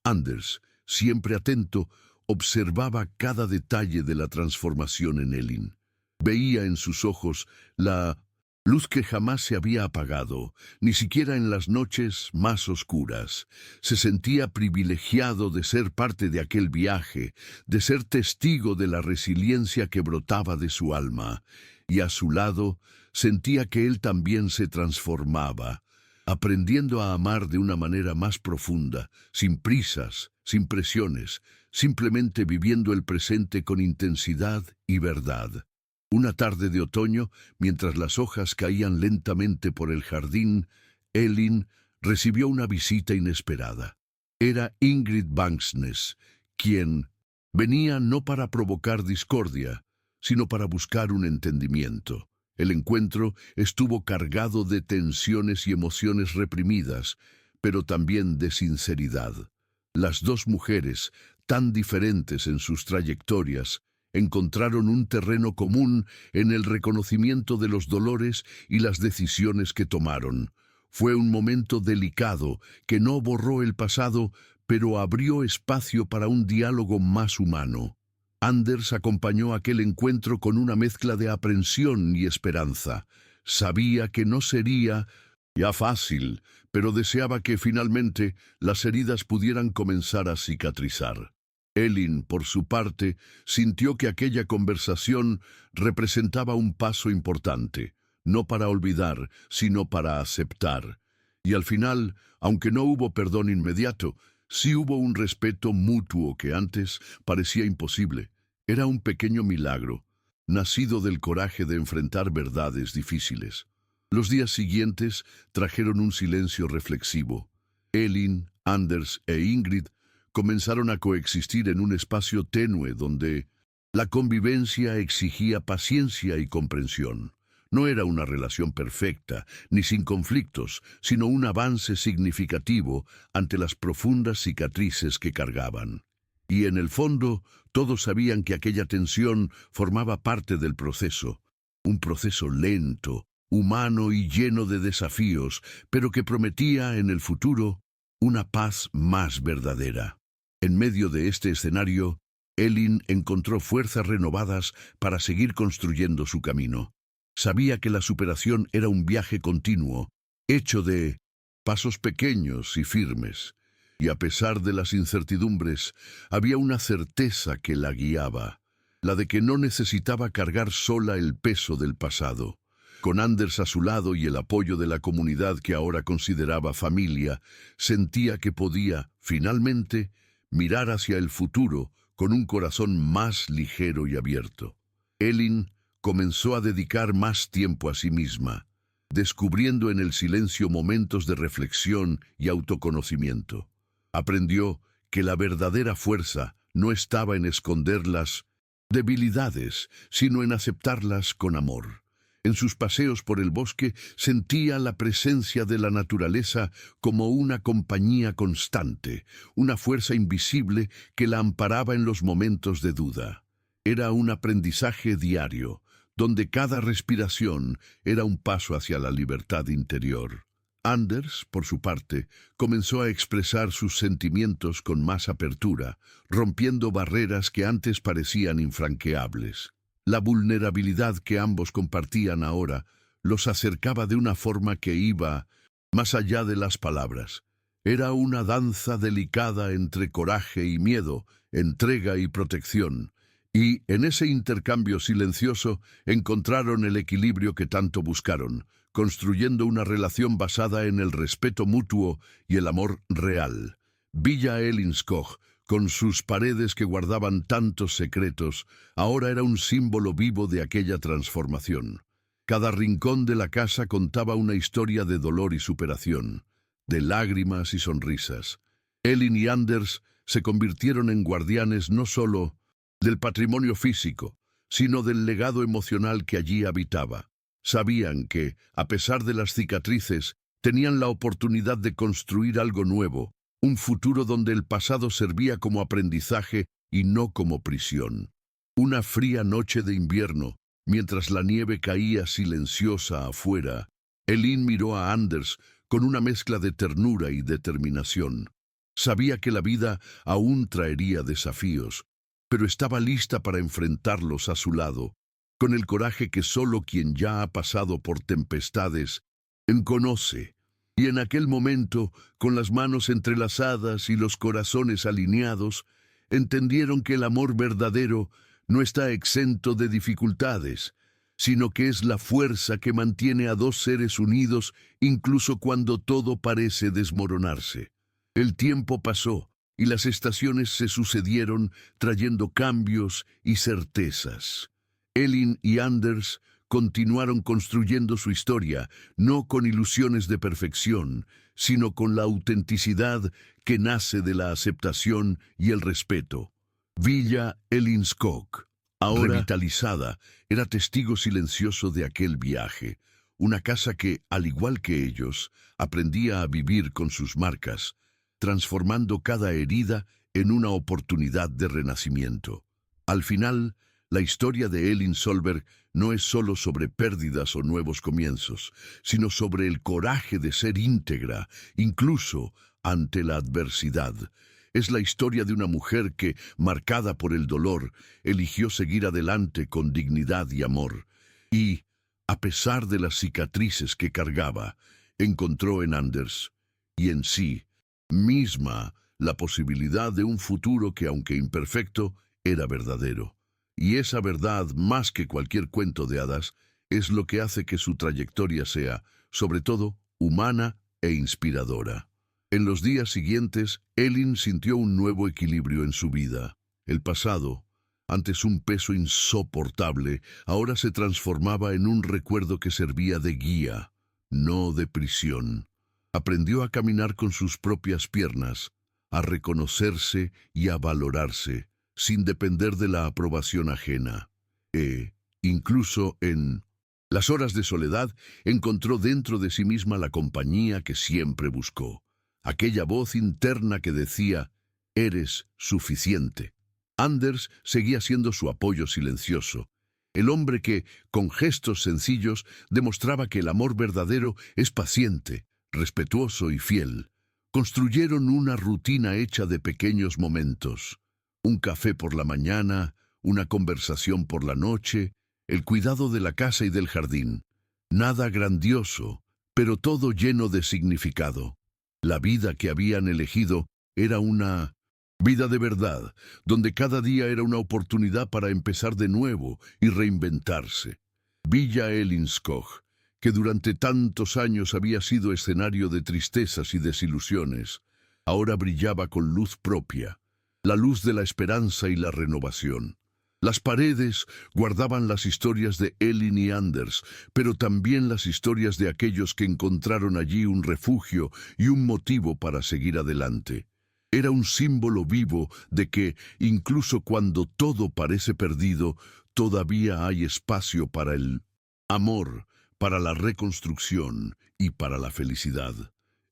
Anders, siempre atento, observaba cada detalle de la transformación en Elin. Veía en sus ojos la luz que jamás se había apagado, ni siquiera en las noches más oscuras. Se sentía privilegiado de ser parte de aquel viaje, de ser testigo de la resiliencia que brotaba de su alma, y a su lado sentía que él también se transformaba, aprendiendo a amar de una manera más profunda, sin prisas, sin presiones, simplemente viviendo el presente con intensidad y verdad. Una tarde de otoño, mientras las hojas caían lentamente por el jardín, Elin recibió una visita inesperada. Era Ingrid Banksness, quien venía no para provocar discordia, sino para buscar un entendimiento. El encuentro estuvo cargado de tensiones y emociones reprimidas, pero también de sinceridad. Las dos mujeres, tan diferentes en sus trayectorias, encontraron un terreno común en el reconocimiento de los dolores y las decisiones que tomaron. Fue un momento delicado que no borró el pasado, pero abrió espacio para un diálogo más humano. Anders acompañó aquel encuentro con una mezcla de aprensión y esperanza. Sabía que no sería ya fácil, pero deseaba que finalmente las heridas pudieran comenzar a cicatrizar. Elin, por su parte, sintió que aquella conversación representaba un paso importante, no para olvidar, sino para aceptar. Y al final, aunque no hubo perdón inmediato, sí hubo un respeto mutuo que antes parecía imposible. Era un pequeño milagro, nacido del coraje de enfrentar verdades difíciles. Los días siguientes trajeron un silencio reflexivo. Elin, Anders e Ingrid comenzaron a coexistir en un espacio tenue donde la convivencia exigía paciencia y comprensión. No era una relación perfecta, ni sin conflictos, sino un avance significativo ante las profundas cicatrices que cargaban. Y en el fondo, todos sabían que aquella tensión formaba parte del proceso, un proceso lento, humano y lleno de desafíos, pero que prometía en el futuro una paz más verdadera. En medio de este escenario, Elin encontró fuerzas renovadas para seguir construyendo su camino. Sabía que la superación era un viaje continuo, hecho de pasos pequeños y firmes, y a pesar de las incertidumbres, había una certeza que la guiaba, la de que no necesitaba cargar sola el peso del pasado. Con Anders a su lado y el apoyo de la comunidad que ahora consideraba familia, sentía que podía, finalmente, mirar hacia el futuro con un corazón más ligero y abierto. Elin comenzó a dedicar más tiempo a sí misma, descubriendo en el silencio momentos de reflexión y autoconocimiento. Aprendió que la verdadera fuerza no estaba en esconder las debilidades, sino en aceptarlas con amor. En sus paseos por el bosque sentía la presencia de la naturaleza como una compañía constante, una fuerza invisible que la amparaba en los momentos de duda. Era un aprendizaje diario, donde cada respiración era un paso hacia la libertad interior. Anders, por su parte, comenzó a expresar sus sentimientos con más apertura, rompiendo barreras que antes parecían infranqueables. La vulnerabilidad que ambos compartían ahora los acercaba de una forma que iba más allá de las palabras. Era una danza delicada entre coraje y miedo, entrega y protección, y en ese intercambio silencioso encontraron el equilibrio que tanto buscaron, construyendo una relación basada en el respeto mutuo y el amor real. Villa Elinskog, con sus paredes que guardaban tantos secretos, ahora era un símbolo vivo de aquella transformación. Cada rincón de la casa contaba una historia de dolor y superación, de lágrimas y sonrisas. Elin y Anders se convirtieron en guardianes no solo del patrimonio físico, sino del legado emocional que allí habitaba. Sabían que, a pesar de las cicatrices, tenían la oportunidad de construir algo nuevo, un futuro donde el pasado servía como aprendizaje y no como prisión. Una fría noche de invierno, mientras la nieve caía silenciosa afuera, Elin miró a Anders con una mezcla de ternura y determinación. Sabía que la vida aún traería desafíos, pero estaba lista para enfrentarlos a su lado. con el coraje que solo quien ya ha pasado por tempestades conoce. Y en aquel momento, con las manos entrelazadas y los corazones alineados, entendieron que el amor verdadero no está exento de dificultades, sino que es la fuerza que mantiene a dos seres unidos incluso cuando todo parece desmoronarse. El tiempo pasó y las estaciones se sucedieron trayendo cambios y certezas. Elin y Anders continuaron construyendo su historia, no con ilusiones de perfección, sino con la autenticidad que nace de la aceptación y el respeto. Villa Elinskog, ahora revitalizada, era testigo silencioso de aquel viaje, una casa que, al igual que ellos, aprendía a vivir con sus marcas, transformando cada herida en una oportunidad de renacimiento. Al final, la historia de Elin Solberg no es solo sobre pérdidas o nuevos comienzos, sino sobre el coraje de ser íntegra, incluso ante la adversidad. Es la historia de una mujer que, marcada por el dolor, eligió seguir adelante con dignidad y amor. Y, a pesar de las cicatrices que cargaba, encontró en Anders y en sí misma la posibilidad de un futuro que, aunque imperfecto, era verdadero. Y esa verdad, más que cualquier cuento de hadas, es lo que hace que su trayectoria sea, sobre todo, humana e inspiradora. En los días siguientes, Elin sintió un nuevo equilibrio en su vida. El pasado, antes un peso insoportable, ahora se transformaba en un recuerdo que servía de guía, no de prisión. Aprendió a caminar con sus propias piernas, a reconocerse y a valorarse, sin depender de la aprobación ajena. Incluso en las horas de soledad, encontró dentro de sí misma la compañía que siempre buscó. Aquella voz interna que decía, «Eres suficiente». Anders seguía siendo su apoyo silencioso, el hombre que, con gestos sencillos, demostraba que el amor verdadero es paciente, respetuoso y fiel. Construyeron una rutina hecha de pequeños momentos. Un café por la mañana, una conversación por la noche, el cuidado de la casa y del jardín. Nada grandioso, pero todo lleno de significado. La vida que habían elegido era una vida de verdad, donde cada día era una oportunidad para empezar de nuevo y reinventarse. Villa Elinskog, que durante tantos años había sido escenario de tristezas y desilusiones, ahora brillaba con luz propia, la luz de la esperanza y la renovación. Las paredes guardaban las historias de Elin y Anders, pero también las historias de aquellos que encontraron allí un refugio y un motivo para seguir adelante. Era un símbolo vivo de que, incluso cuando todo parece perdido, todavía hay espacio para el amor, para la reconstrucción y para la felicidad.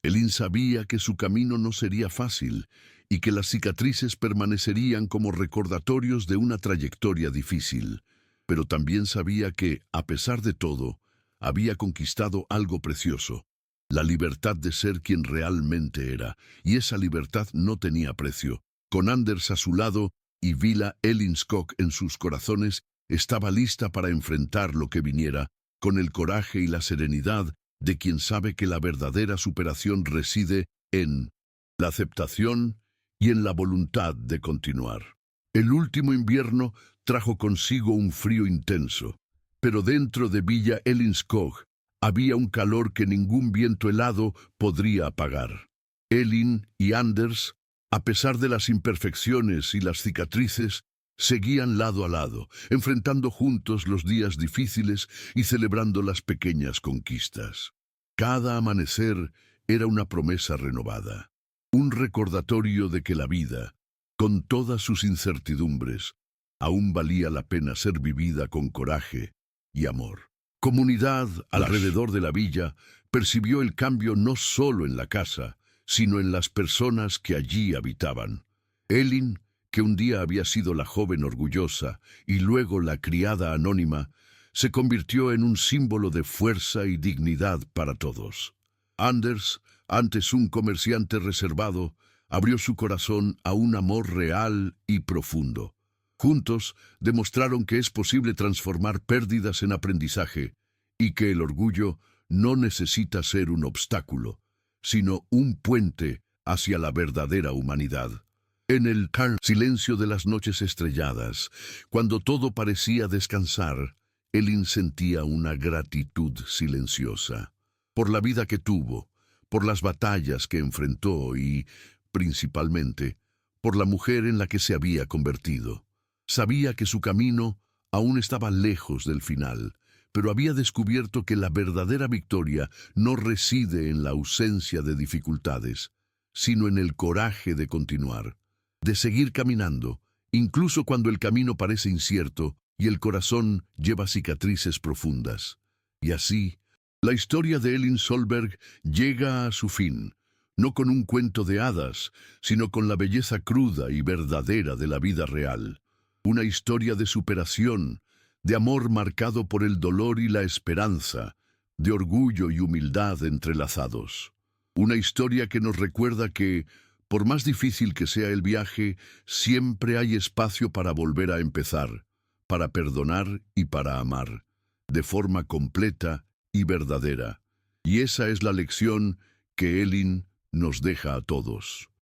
Elin sabía que su camino no sería fácil y que las cicatrices permanecerían como recordatorios de una trayectoria difícil, pero también sabía que, a pesar de todo, había conquistado algo precioso, la libertad de ser quien realmente era, y esa libertad no tenía precio. Con Anders a su lado y Villa Elinskog en sus corazones, estaba lista para enfrentar lo que viniera, con el coraje y la serenidad de quien sabe que la verdadera superación reside en la aceptación y en la voluntad de continuar. El último invierno trajo consigo un frío intenso, pero dentro de Villa Elinskog había un calor que ningún viento helado podría apagar. Elin y Anders, a pesar de las imperfecciones y las cicatrices, seguían lado a lado, enfrentando juntos los días difíciles y celebrando las pequeñas conquistas. Cada amanecer era una promesa renovada, un recordatorio de que la vida, con todas sus incertidumbres, aún valía la pena ser vivida con coraje y amor. Comunidad alrededor de la villa percibió el cambio no solo en la casa, sino en las personas que allí habitaban. Elin, que un día había sido la joven orgullosa y luego la criada anónima, se convirtió en un símbolo de fuerza y dignidad para todos. Anders, antes un comerciante reservado, abrió su corazón a un amor real y profundo. Juntos demostraron que es posible transformar pérdidas en aprendizaje y que el orgullo no necesita ser un obstáculo, sino un puente hacia la verdadera humanidad. En el calm silencio de las noches estrelladas, cuando todo parecía descansar, Elin sentía una gratitud silenciosa por la vida que tuvo, por las batallas que enfrentó y, principalmente, por la mujer en la que se había convertido. Sabía que su camino aún estaba lejos del final, pero había descubierto que la verdadera victoria no reside en la ausencia de dificultades, sino en el coraje de continuar, de seguir caminando, incluso cuando el camino parece incierto y el corazón lleva cicatrices profundas. Y así, la historia de Elin Solberg llega a su fin, no con un cuento de hadas, sino con la belleza cruda y verdadera de la vida real. Una historia de superación, de amor marcado por el dolor y la esperanza, de orgullo y humildad entrelazados. Una historia que nos recuerda que, por más difícil que sea el viaje, siempre hay espacio para volver a empezar, para perdonar y para amar, de forma completa y verdadera. Y esa es la lección que Elin nos deja a todos.